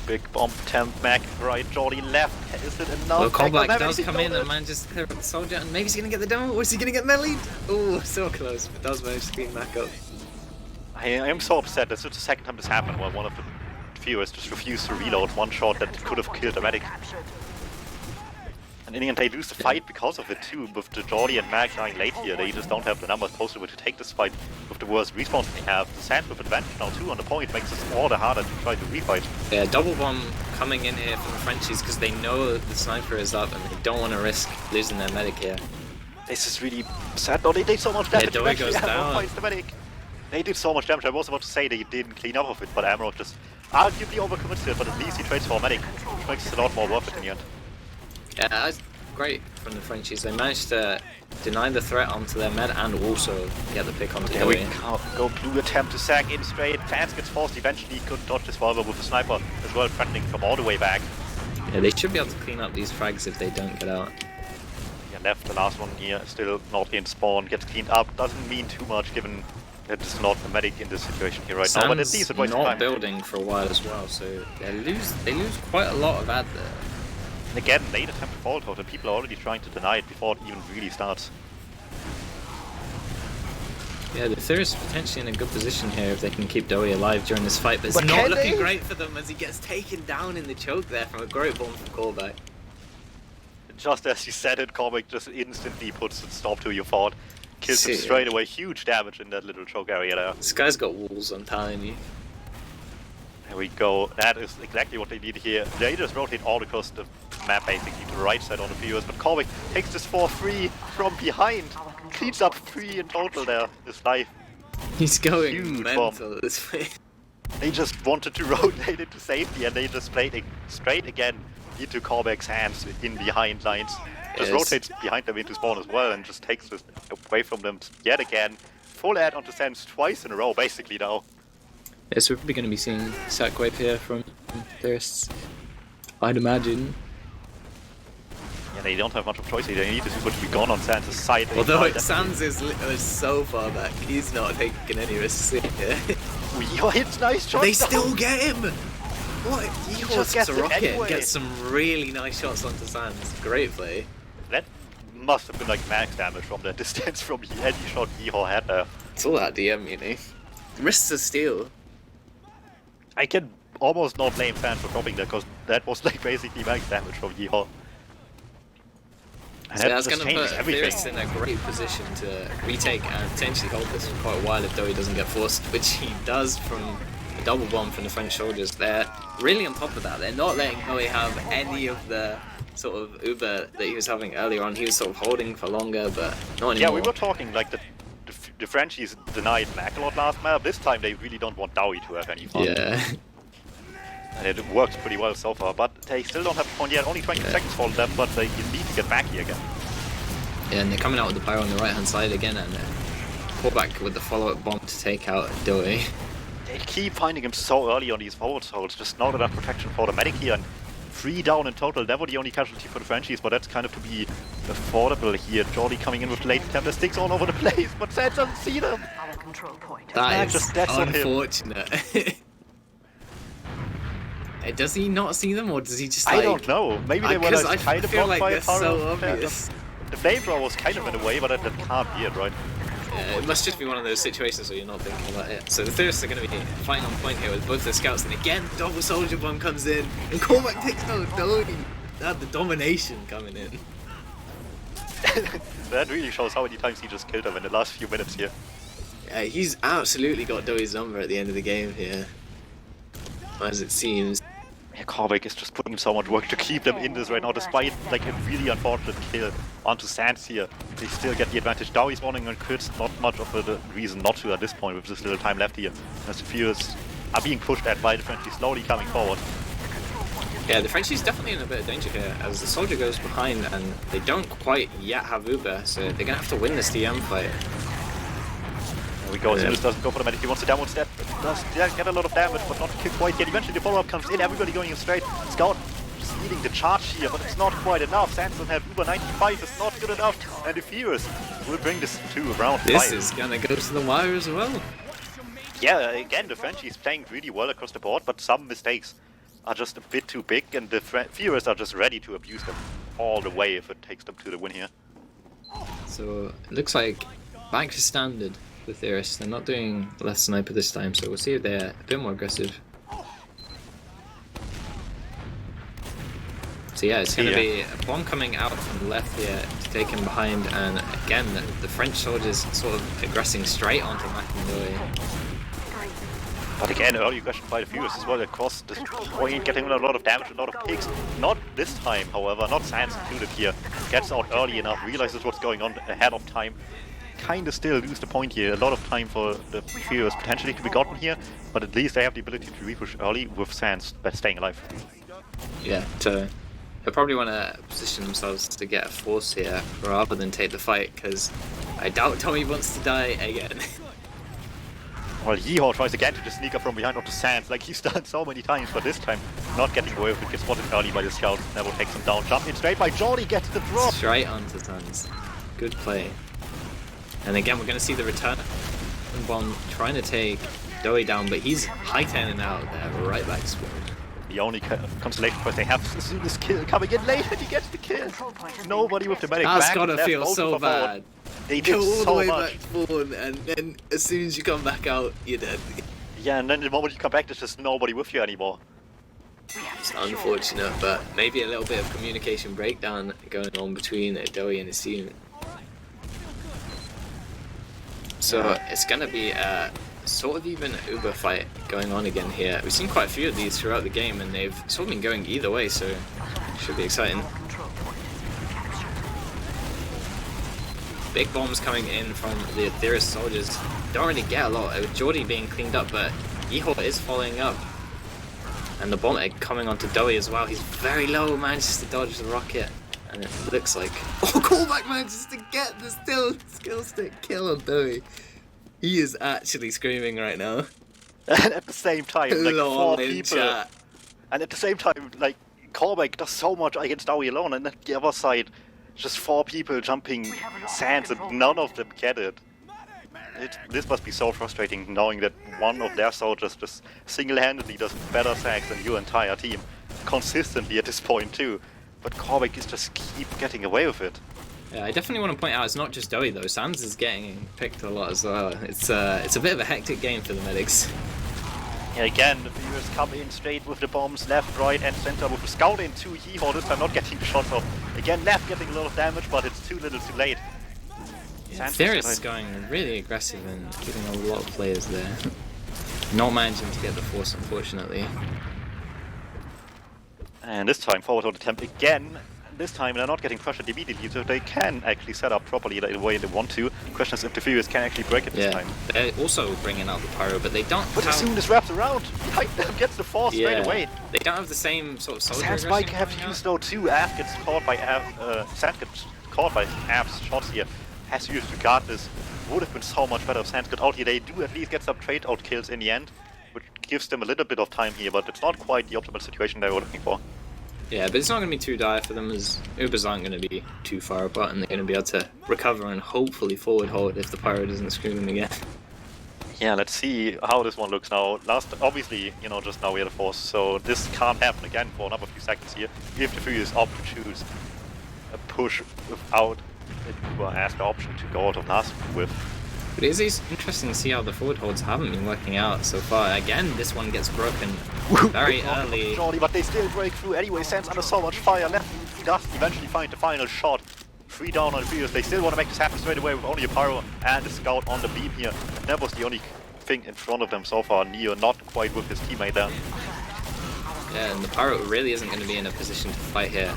S1: Big bomb attempt, Mac right, Jordy left. Is it enough?
S2: Well, Korbeck does come in and manages to clear up the soldier, and maybe he's going to get the demo, or is he going to get melee? Oh, so close, but does manage to clean Mac up.
S1: I am so upset. This is the second time this happened where one of the viewers just refused to reload one shot that could have killed the medic. And in the end, they lose the fight because of it too, with the Jordy and Mag dying late here. They just don't have the numbers posted to take this fight with the worst respawns they have. The Sand with advantage now too on the point makes this all the harder to try to refight.
S2: Yeah, double bomb coming in here from the Frenchies because they know the sniper is up and they don't want to risk losing their medic here.
S1: This is really sad. No, they did so much damage.
S2: Yeah, Dowie goes down.
S1: The medic. They did so much damage. I was about to say they didn't clean up of it, but Emerald just arguably overcommitted it, but at least he trades for a medic, which makes it a lot more worth it in the end.
S2: Yeah, that's great from the Frenchies. They managed to deny the threat onto their med and also get the pick onto
S1: There we
S2: Dowie.
S1: go, blue attempt to sack in straight. Fans gets forced eventually, couldn't dodge this revolver with the sniper as well, threatening from all the way back.
S2: Yeah, they should be able to clean up these frags if they don't get out.
S1: Yeah, left, the last one here, still not in spawn, gets cleaned up. Doesn't mean too much given that it's not a medic in this situation here right now, but at least it was
S2: not building for a while as well, so they lose quite a lot of ad there.
S1: And again, late attempt to fall total. People are already trying to deny it before it even really starts.
S2: Yeah, the Theorists are potentially in a good position here if they can keep Dowie alive during this fight, but it's not looking great for them as he gets taken down in the choke there from a great bomb from Korbeck.
S1: Just as you said it, Korbeck just instantly puts a stop to your fort. Kills him straight away, huge damage in that little choke area there.
S2: This guy's got walls, I'm telling you.
S1: There we go, that is exactly what they need here. They just rotate all across the map basically to the right side on the viewers, but Korbeck takes this for free from behind. Cleans up 3 in total there, this life.
S2: He's going
S1: huge
S2: mental
S1: bomb.
S2: this way.
S1: They just wanted to rotate into safety and they just played it straight again into Korbeck's hands in behind lines. Just rotates behind them into spawn as well and just takes this away from them yet again. Full add onto Sands twice in a row basically now.
S2: Yeah, so we're probably going to be seeing sack wave here from Theorists, I'd imagine.
S1: Yeah, they don't have much of a choice here. They need this Uber to be gone on Sands' side.
S2: Although Sands is so far back, he's not taking any risks here.
S1: Yo, it's nice shot.
S2: They still get him! What? He
S1: just gets
S2: a
S1: him
S2: rocket
S1: anyway.
S2: Gets some really nice shots onto Sands. Great play.
S1: That must have been like max damage from that distance from any shot Yeehaw had there.
S2: It's all that DM, you know. Wrists of steel.
S1: I can almost not blame Fan for dropping that, because that was like basically max damage from Yeehaw. And
S2: So
S1: that
S2: that's
S1: just
S2: going to
S1: changes
S2: put
S1: everything.
S2: Theorists in a great position to retake and potentially hold this for quite a while if Dowie doesn't get forced, which he does from the double bomb from the French soldiers. They're really on top of that. They're not letting Dowie have any of the sort of Uber that he was having earlier on. He was sort of holding for longer, but not anymore.
S1: Yeah, we were talking like the Frenchies denied Mac a lot last map. This time they really don't want Dowie to have any fun.
S2: Yeah.
S1: And it works pretty well so far, but they still don't have fun yet. Only 20 seconds for them, but they need to get back here again.
S2: Yeah, and they're coming out with the pyro on the right hand side again, and pull back with the follow-up bomb to take out Dowie.
S1: They keep finding him so early on these forward souls, just not enough protection for the medic here, and 3 down in total. Never the only casualty for the Frenchies, but that's kind of to be affordable here. Jordy coming in with late temper sticks all over the place, but Sands doesn't see them.
S2: That is
S1: just deaths on him.
S2: unfortunate. Does he not see them, or does he just like...
S1: I don't know. Maybe they were like, kind of blocked
S2: like
S1: by
S2: they're
S1: a power
S2: so
S1: of
S2: obvious.
S1: The flamethrower was kind of in a way, but that can't be it, right?
S2: It must just be one of those situations where you're not thinking about it. So the Theorists are going to be fighting on point here with both their scouts, and again, double soldier bomb comes in, and Cormac takes out Dowie. They had the domination coming in.
S1: That really shows how many times he just killed them in the last few minutes here.
S2: Yeah, he's absolutely got Dowie's number at the end of the game here, as it seems.
S1: Yeah, Cormac is just putting so much work to keep them in this right now, despite like a really unfortunate kill onto Sands here. They still get the advantage. Dowie's running on crits, not much of a reason not to at this point with this little time left here. As the Fears are being pushed at by the Frenchies slowly coming forward.
S2: Yeah, the Frenchies definitely in a bit of danger here, as the soldier goes behind and they don't quite yet have Uber, so they're going to have to win this DM fight.
S1: There we go, Sinus doesn't go for the medic, he wants a downward step. Does get a lot of damage, but not quite yet. Eventually the follow-up comes in, everybody going in straight. Scout just leading the charge here, but it's not quite enough. Sands doesn't have Uber, 95 is not good enough. And the Fears will bring this to round 5.
S2: This is going to go to the wire as well.
S1: Yeah, again, the Frenchies playing really well across the board, but some mistakes are just a bit too big, and the Fears are just ready to abuse them all the way if it takes them to the win here.
S2: So it looks like back to standard with Theorists. They're not doing less sniper this time, so we'll see if they're a bit more aggressive. So yeah, it's going to be a bomb coming out from the left here to take him behind, and again the French soldiers sort of progressing straight onto McIndoe.
S1: But again, early aggression by the Fears as well across this point, getting a lot of damage, a lot of picks. Not this time, however, not Sands included here. Gets out early enough, realizes what's going on ahead of time. Kinda still lose the point here. A lot of time for the Fears potentially to be gotten here, but at least they have the ability to repush early with Sands staying alive.
S2: Yeah, they'll probably want to position themselves to get a force here rather than take the fight, because I doubt Tommy wants to die again.
S1: Well, Yeehaw tries again to just sneak up from behind onto Sands, like he's done so many times, but this time not getting away with it. Gets spotted early by the scout. Never takes him down. Jump in straight by Jordy, gets the drop.
S2: Straight onto Sands. Good play. And again, we're going to see the return. Bomb trying to take Dowie down, but he's hightailing out there, right back spawn.
S1: The only consolation point they have is as soon as kill coming in late and he gets the kill. Nobody with the medic
S2: That's
S1: back.
S2: gotta feel so bad.
S1: They
S2: Go
S1: did
S2: all the
S1: so
S2: way
S1: much.
S2: back spawn, and then as soon as you come back out, you're dead.
S1: Yeah, and then the moment you come back, there's just nobody with you anymore.
S2: It's unfortunate, but maybe a little bit of communication breakdown going on between Dowie and his team. So it's gonna be a sort of even Uber fight going on again here. We've seen quite a few of these throughout the game, and they've sort of been going either way, so it should be exciting. Big bombs coming in from the Theorist soldiers. Don't really get a lot. Jordy being cleaned up, but Yeehaw is following up. And the bomb egg coming onto Dowie as well. He's very low, manages to dodge the rocket. And it looks like... Oh, Callback manages to get the skill stick kill on Dowie. He is actually screaming right now.
S1: And at the same time, like
S2: Lol
S1: 4
S2: in
S1: people.
S2: chat.
S1: And at the same time, like Cormac does so much against Dowie alone, and at the other side, just 4 people jumping Sands, and none of them get it. This must be so frustrating, knowing that one of their soldiers just single-handedly does better sags than your entire team, consistently at this point too. But Cormac is just keep getting away with it.
S2: Yeah, I definitely want to point out it's not just Dowie though. Sands is getting picked a lot as well. It's a bit of a hectic game for the medics.
S1: Yeah, again, the Theorists come in straight with the bombs, left, right, and center with the scout in 2 Yeehaw, this time not getting the shots off. Again, left getting a lot of damage, but it's too little too late.
S2: Yeah, Theorists going really aggressive and killing a lot of players there. Not managing to get the force, unfortunately.
S1: And this time, forward hold attempt again. This time they're not getting pressured immediately, so they can actually set up properly the way they want to. Question is if the Theorists can actually break it this time.
S2: They're also bringing out the pyro, but they don't.
S1: But as soon as wraps around, behind them gets the force straight away.
S2: They don't have the same sort of soldier
S1: Sans might have to use though too. Av gets caught by Sans gets caught by Av's shots here. Has used to guard this. Would have been so much better if Sans got out here. They do at least get some trade out kills in the end, which gives them a little bit of time here, but it's not quite the optimal situation they were looking for.
S2: Yeah, but it's not going to be too dire for them, as Ubers aren't going to be too far apart, and they're going to be able to recover and hopefully forward hold if the pyro doesn't screw them again.
S1: Yeah, let's see how this one looks now. Obviously, you know, just now we had a force, so this can't happen again for another few seconds here. If the Furious opt to choose a push without it as the option to go out of last with.
S2: But it is interesting to see how the forward holds haven't been working out so far. Again, this one gets broken very early.
S1: But they still break through anyway. Sans under so much fire. Left does eventually find the final shot. 3 down on the Furious. They still want to make this happen straight away with only a pyro and a scout on the beam here. That was the only thing in front of them so far. Neo not quite with his teammate there.
S2: Yeah, and the pyro really isn't going to be in a position to fight here.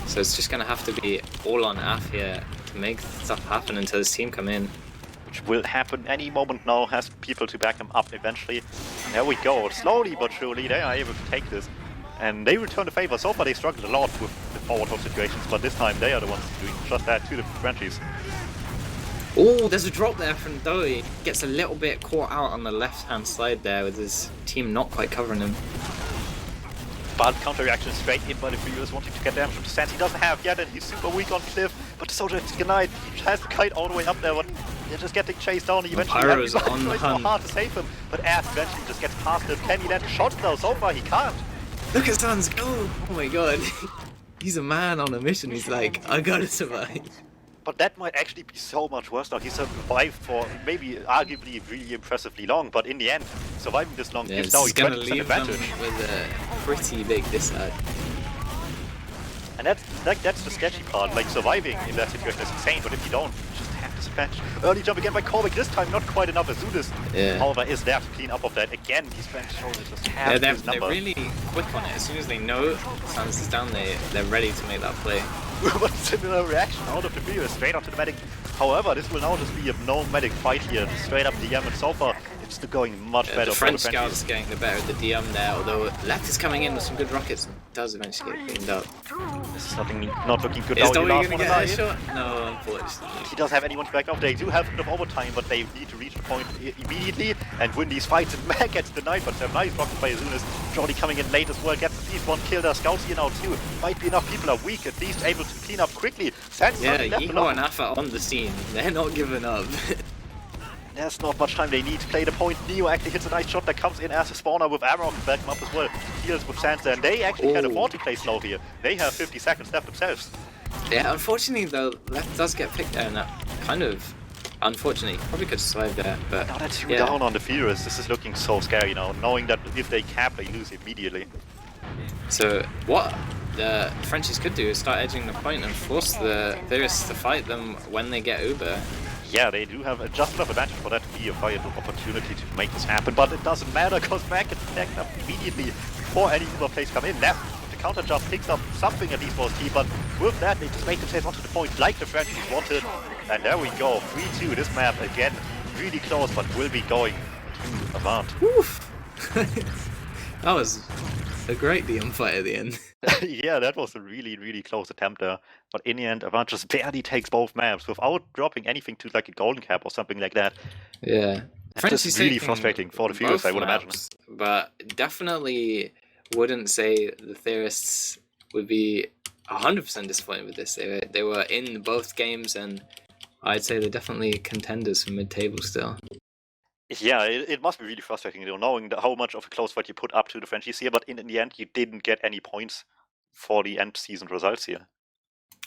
S2: So it's just going to have to be all on Af here to make stuff happen until his team come in.
S1: Which will happen any moment now, has people to back him up eventually. And there we go, slowly but surely they are able to take this. And they return the favor. So far they struggled a lot with the forward hold situations, but this time they are the ones doing just that to the Frenchies.
S2: Oh, there's a drop there from Doe. Gets a little bit caught out on the left-hand side there with his team not quite covering him.
S1: But counter reaction straight in by the Furious, wanting to get damage from Sans. He doesn't have yet, and he's super weak on Cliff. But the soldier is denied. He has the kite all the way up there, but they're just getting chased down. He eventually
S2: Pyro's on the hunt.
S1: It's hard to save him, but Ash eventually just gets past him. Can he land a shot though? So far he can't.
S2: Look at Sans go! Oh my god. He's a man on a mission. He's like, I gotta survive.
S1: But that might actually be so much worse now. He survived for maybe arguably really impressively long, but in the end, surviving this long gives now a 20% advantage.
S2: With a pretty big disadvantage.
S1: And that's the sketchy part. Like, surviving in that situation is insane, but if you don't, you just have disadvantage. Early jump again by Korvik, this time not quite enough. Azudis, however, is there to clean up of that. Again, these French soldiers just have his number.
S2: They're really quick on it. As soon as they know Sans is down, they're ready to make that play.
S1: But similar reaction out of the Furious, straight onto the medic. However, this will now just be a no medic fight here, straight up DM, and so far it's still going much better.
S2: The French scouts getting the better of the DM there, although Left is coming in with some good rockets and does eventually get cleaned up.
S1: This is not looking good.
S2: Is Dowie gonna get a shot? No, unfortunately.
S1: He does have anyone to back off. They do have a bit of overtime, but they need to reach the point immediately and win these fights. And Mac gets denied, but a nice rocket by Azunis. Jordy coming in late as well, gets at least one kill. Their scouts here now too. Might be enough people are weak, at least able to clean up quickly. Sans
S2: Yigo and Afa on the scene. They're not giving up.
S1: There's not much time they need to play the point. Neo actually hits a nice shot that comes in as a spawner with Avant to back him up as well. Heals with Sansa, and they actually can afford to play slow here. They have 50 seconds left themselves.
S2: Yeah, unfortunately though, Left does get picked there, and that kind of unfortunately probably could survive there. But
S1: now that's 2 down on the Furious. This is looking so scary now, knowing that if they cap, they lose immediately.
S2: So what the Frenchies could do is start edging the point and force the Theorists to fight them when they get Uber.
S1: Yeah, they do have just enough advantage for that to be a viable opportunity to make this happen, but it doesn't matter because Mac gets tagged up immediately before any Uber plays come in. Left, the counter just picks up something at least for his team, but with that they just make themselves onto the point like the Frenchies wanted. And there we go, 3-2. This map again really close, but will be going to Avant.
S2: Oof. That was a great DM fight at the end.
S1: Yeah, that was a really close attempt there. But in the end, Avant just barely takes both maps without dropping anything to like a golden cap or something like that.
S2: Yeah.
S1: This is really frustrating for the viewers, I would imagine.
S2: But definitely wouldn't say the Theorists would be 100% disappointed with this. They were in both games, and I'd say they're definitely contenders for mid-table still.
S1: Yeah, it must be really frustrating, knowing how much of a close fight you put up to the Frenchies here, but in the end you didn't get any points for the end season results here.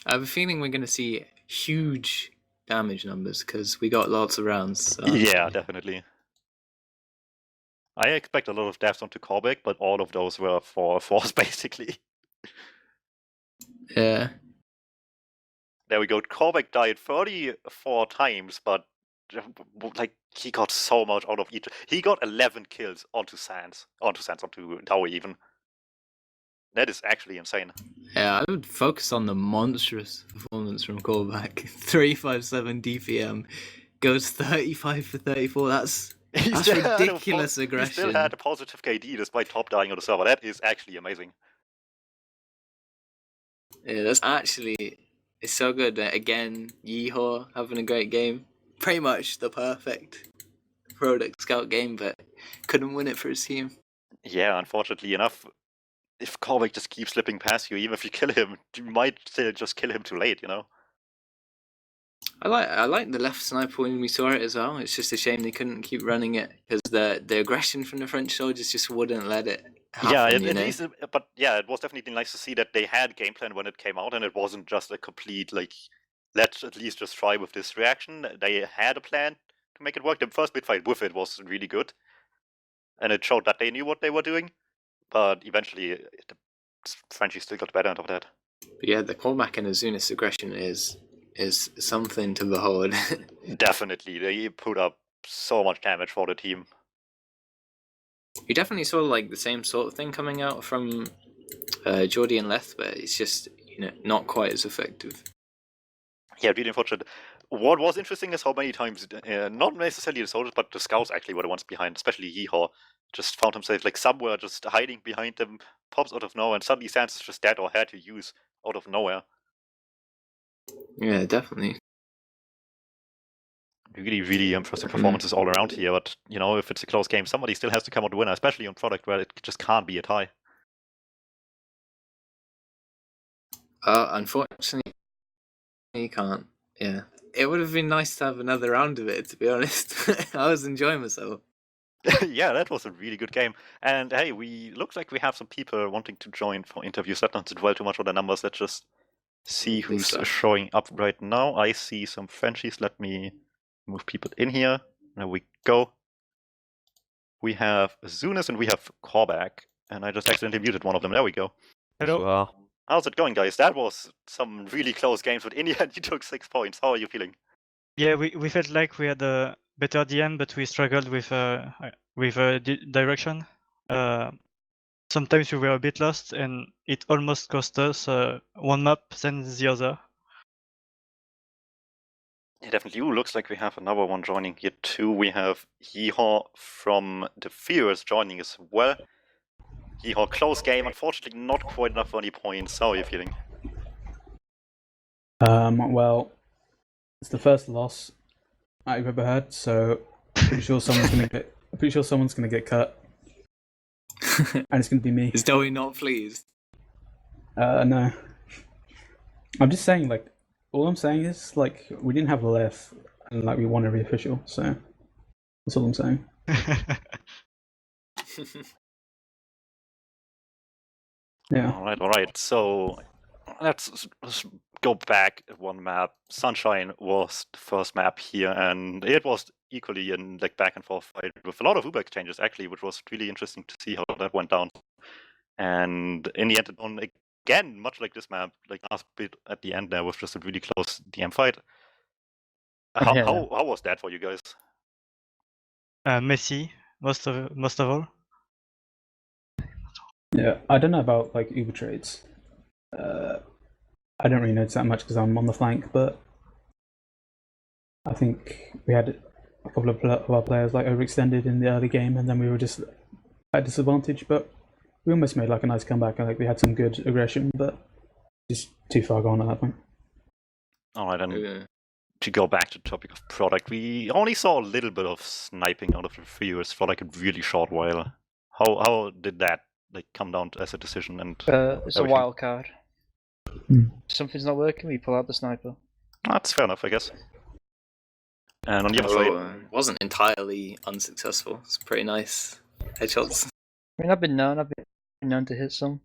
S2: I have a feeling we're going to see huge damage numbers because we got lots of rounds. So.
S1: Yeah, definitely. I expect a lot of deaths onto Korbeck, but all of those were for Force, basically.
S2: Yeah.
S1: There we go. Korbeck died 34 times, but like he got so much out of each. He got 11 kills onto Tower even. That is actually insane.
S2: Yeah, I would focus on the monstrous performance from Callback. 357 DPM goes 35 for 34. That's ridiculous aggression.
S1: He still had a positive KD despite top dying on the server. That is actually amazing.
S2: Yeah, that's actually, it's so good. Again, Yeehaw having a great game. Pretty much the perfect product scout game, but couldn't win it for his team.
S1: Yeah, unfortunately enough, if Korbeck just keeps slipping past you, even if you kill him, you might still just kill him too late, you know?
S2: I like the left sniper when we saw it as well. It's just a shame they couldn't keep running it because the aggression from the French soldiers just wouldn't let it happen.
S1: Yeah, at least, but yeah, it was definitely nice to see that they had game plan when it came out, and it wasn't just a complete like, let's at least just try with this reaction. They had a plan to make it work. The first bit fight with it was really good, and it showed that they knew what they were doing. But eventually, the Frenchies still got better on top of that.
S2: But yeah, the Cormac and Azunis aggression is something to behold.
S1: Definitely, they put up so much damage for the team.
S2: You definitely saw like the same sort of thing coming out from Jordi and Leth, but it's just not quite as effective.
S1: Yeah, really unfortunate. What was interesting is how many times, not necessarily the soldiers, but the scouts actually were the ones behind, especially Yeehaw, just found himself like somewhere just hiding behind them, pops out of nowhere, and suddenly Sans is just dead or had to use out of nowhere.
S2: Yeah, definitely.
S1: Really, really impressive performances all around here, but if it's a close game, somebody still has to come out the winner, especially on product where it just can't be a tie.
S2: Unfortunately, you can't. Yeah. It would have been nice to have another round of it, to be honest. I was enjoying myself.
S1: Yeah, that was a really good game. And hey, looks like we have some people wanting to join for interviews. Let's not dwell too much on the numbers. Let's just see who's showing up right now. I see some Frenchies. Let me move people in here. There we go. We have Zunis and we have Korback. And I just accidentally muted one of them. There we go.
S3: Hello.
S1: How's it going, guys? That was some really close games, but in the end, you took 6 points. How are you feeling?
S3: Yeah, we felt like we had a better DM, but we struggled with direction. Sometimes we were a bit lost, and it almost cost us one map than the other.
S1: Yeah, definitely. Looks like we have another one joining here too. We have Yeehaw from the Theorists joining as well. Yeehaw, close game. Unfortunately, not quite enough for any points. How are you feeling?
S4: Well, it's the first loss I've ever had, so I'm pretty sure someone's gonna get cut, and it's gonna be me.
S2: Is Dowie not pleased?
S4: No. I'm just saying, like, all I'm saying is, like, we didn't have Leth, and like we won every official, so that's all I'm saying. Yeah.
S1: All right. So let's go back one map. Sunshine was the first map here, and it was equally in like back and forth fight with a lot of Uber exchanges actually, which was really interesting to see how that went down. And in the end, it won again, much like this map, like last bit at the end there was just a really close DM fight. How was that for you guys?
S3: Messy, most of all.
S4: Yeah, I don't know about like Uber trades. I don't really notice that much because I'm on the flank, but I think we had a couple of our players like overextended in the early game, and then we were just at disadvantage. But we almost made like a nice comeback. Like we had some good aggression, but just too far gone at that point.
S1: All right, and to go back to the topic of product, we only saw a little bit of sniping out of the Theorists for like a really short while. How did that like come down as a decision? And
S5: it's a wild card. Something's not working, we pull out the sniper.
S1: That's fair enough, I guess. And on the other side,
S2: wasn't entirely unsuccessful. It's pretty nice headshots.
S5: I mean, I've been known to hit some.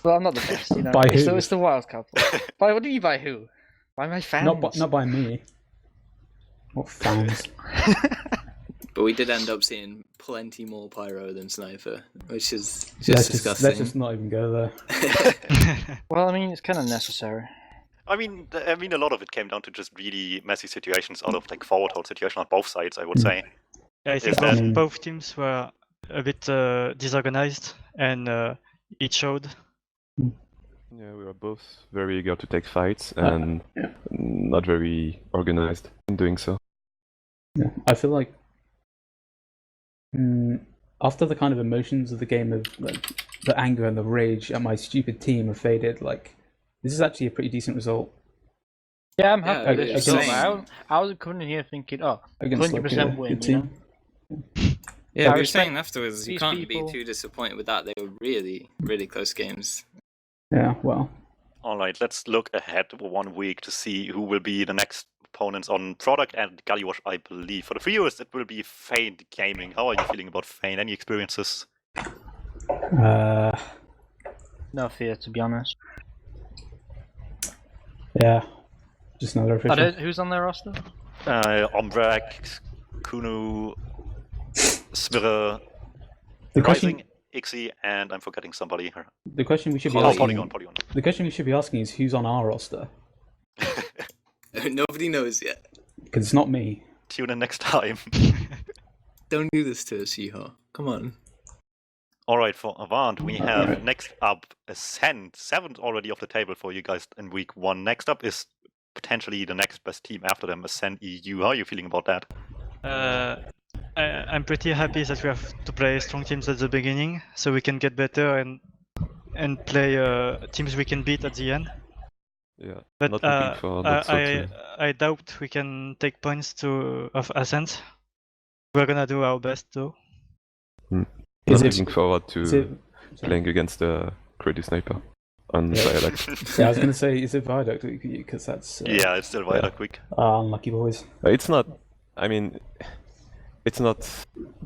S5: Well, I'm not the best, you know.
S4: By who?
S5: It's the wild card. By what do you mean by who? By my fans.
S4: Not by me. What fans?
S2: But we did end up seeing plenty more pyro than sniper, which is just
S4: let's
S2: disgusting.
S4: let's just not even go there.
S5: Well, I mean, it's kind of necessary.
S1: I mean, a lot of it came down to just really messy situations out of like forward hold situation on both sides, I would say.
S3: Yeah, I think
S1: Is that-
S3: both teams were a bit disorganized, and it showed.
S6: Yeah, we were both very eager to take fights and not very organized in doing so.
S4: Yeah, I feel like after the kind of emotions of the game of like the anger and the rage at my stupid team have faded, like this is actually a pretty decent result.
S5: Yeah, I'm happy
S2: Yeah,
S5: with
S2: it
S5: this
S2: is.
S5: result. I was coming in here thinking, oh,
S4: Against like,
S5: 20%
S4: a
S5: win,
S4: good
S5: you know?
S4: team.
S2: Yeah,
S5: I
S2: we were
S5: respect
S2: saying afterwards, you
S5: these
S2: can't
S5: people.
S2: be too disappointed with that. They were really, really close games.
S4: Yeah, well,
S1: Alright, let's look ahead 1 week to see who will be the next opponents on Product and Galliwash, I believe. For the viewers, it will be Feint Gaming. How are you feeling about Feint? Any experiences?
S5: No fear, to be honest.
S4: yeah, just another official.
S5: Who's on their roster?
S1: Ombrek, Kunu, Smirre,
S4: The question,
S1: Rising, Ixie, and I'm forgetting somebody here.
S4: the question we should be
S1: Oh,
S4: asking.
S1: Polygon.
S4: The question we should be asking is who's on our roster,
S2: Nobody knows yet.
S4: because it's not me.
S1: Tune in next time.
S2: Don't do this to us, Yeehaw. Come on.
S1: Alright, for Avant, we have
S4: Alright.
S1: next up Ascent. 7th already off the table for you guys in week 1. Next up is potentially the next best team after them, Ascent EU. How are you feeling about that?
S3: I'm pretty happy that we have to play strong teams at the beginning, so we can get better and play teams we can beat at the end.
S6: Yeah,
S3: But
S6: not looking for that so too.
S3: I doubt we can take points of Ascent. We're gonna do our best though.
S4: Is
S6: Not
S4: it-
S6: looking forward
S4: Is
S6: to
S4: it?
S6: playing against the Crazy Sniper on
S4: Yeah.
S6: Viaduct.
S4: Yeah, I was gonna say, is it Viaduct week for you? Because that's
S1: Yeah, it's still Viaduct week.
S4: unlucky boys.
S6: It's not. I mean, it's not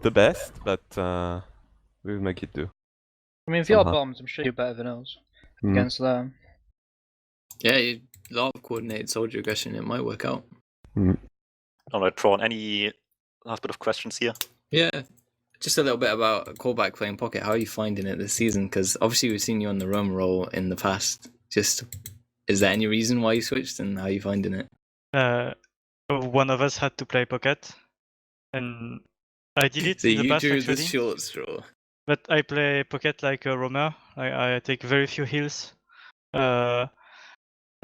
S6: the best, but we'll make it do.
S5: I mean, if you're
S6: Somehow.
S5: bombs, I'm sure you're better than us
S6: Mm.
S5: against them.
S2: Yeah, a lot of coordinated soldier aggression. It might work out.
S1: Alright, Prawn, any last bit of questions here?
S2: Yeah. Just a little bit about callback playing Pocket. How are you finding it this season? Because obviously we've seen you on the Rome role in the past. Just, is there any reason why you switched, and how are you finding it?
S3: One of us had to play Pocket, and I did it
S2: So
S3: in the
S2: you
S3: past
S2: drew the
S3: actually.
S2: short straw.
S3: But I play Pocket like a roamer. I take very few heals.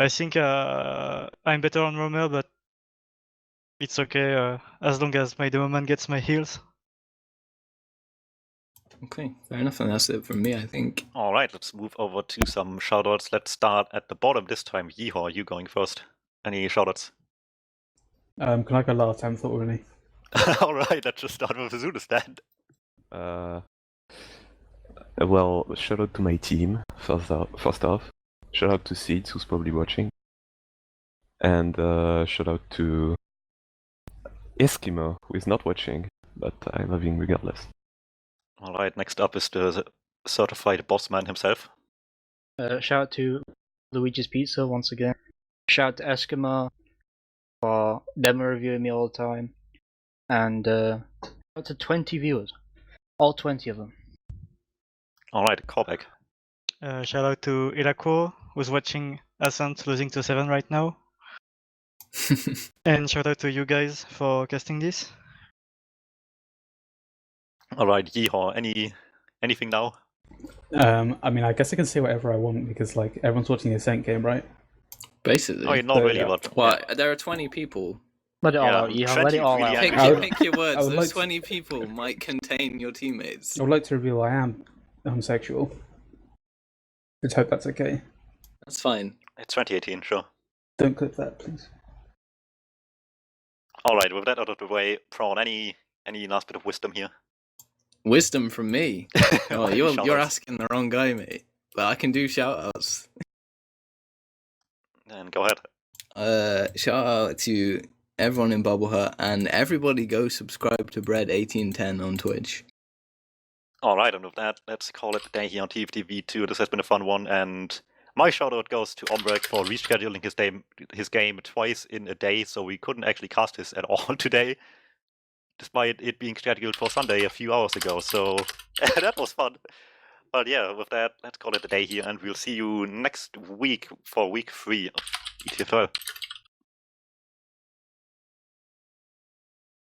S3: I think I'm better on roamer, but it's okay as long as my DmMmTm gets my heals.
S2: Okay, fair enough. And that's it from me, I think.
S1: Alright, let's move over to some shoutouts. Let's start at the bottom this time. Yeehaw, you going first. Any shoutouts?
S4: Can I go last? I haven't thought of any.
S1: Alright, let's just start with Azulus then.
S6: Well, shout out to my team, first off. Shout out to Seeds, who's probably watching. And shout out to Eskimo, who is not watching, but I love him regardless.
S1: Alright, next up is the certified boss man himself.
S5: Shout out to Luigi's Pizza once again. Shout out to Eskimo for demo reviewing me all the time. And shout out to 20 viewers. All 20 of them.
S1: Alright, callback.
S3: Shout out to Ilako, who's watching Ascent losing to 7 right now. And shout out to you guys for casting this.
S1: Alright, Yeehaw, anything now?
S4: I mean, I guess I can say whatever I want because like everyone's watching the Ascent game, right?
S2: Basically.
S1: Oh, not really,
S4: yeah.
S1: but...
S2: Well, there are 20 people.
S5: Let it all
S1: Yeah,
S5: out, Yeehaw.
S1: Trent
S5: Let it
S1: is
S5: all
S1: really
S5: out.
S1: angry.
S4: I would-
S2: Pick your words.
S4: I would
S2: Those
S4: like to-
S2: 20 people might contain your teammates.
S4: I would like to reveal I am homosexual. Let's hope that's okay.
S2: That's fine.
S1: It's 2018, sure.
S4: Don't clip that, please.
S1: Alright, with that out of the way, Prawn, any last bit of wisdom here?
S2: Wisdom from me. Oh,
S1: Any
S2: you're
S1: shoutouts?
S2: asking the wrong guy, mate. But I can do shout-outs.
S1: Then go ahead.
S2: Shout out to everyone in Bubble Hut, and everybody go subscribe to Bread1810 on Twitch.
S1: Alright, and with that, let's call it a day here on TFTV2. This has been a fun one, and my shoutout goes to Ombrek for rescheduling his game twice in a day, so we couldn't actually cast this at all today. despite it being scheduled for Sunday a few hours ago. So that was fun. But yeah, with that, let's call it a day here, and we'll see you next week for week 3 of ETF2L.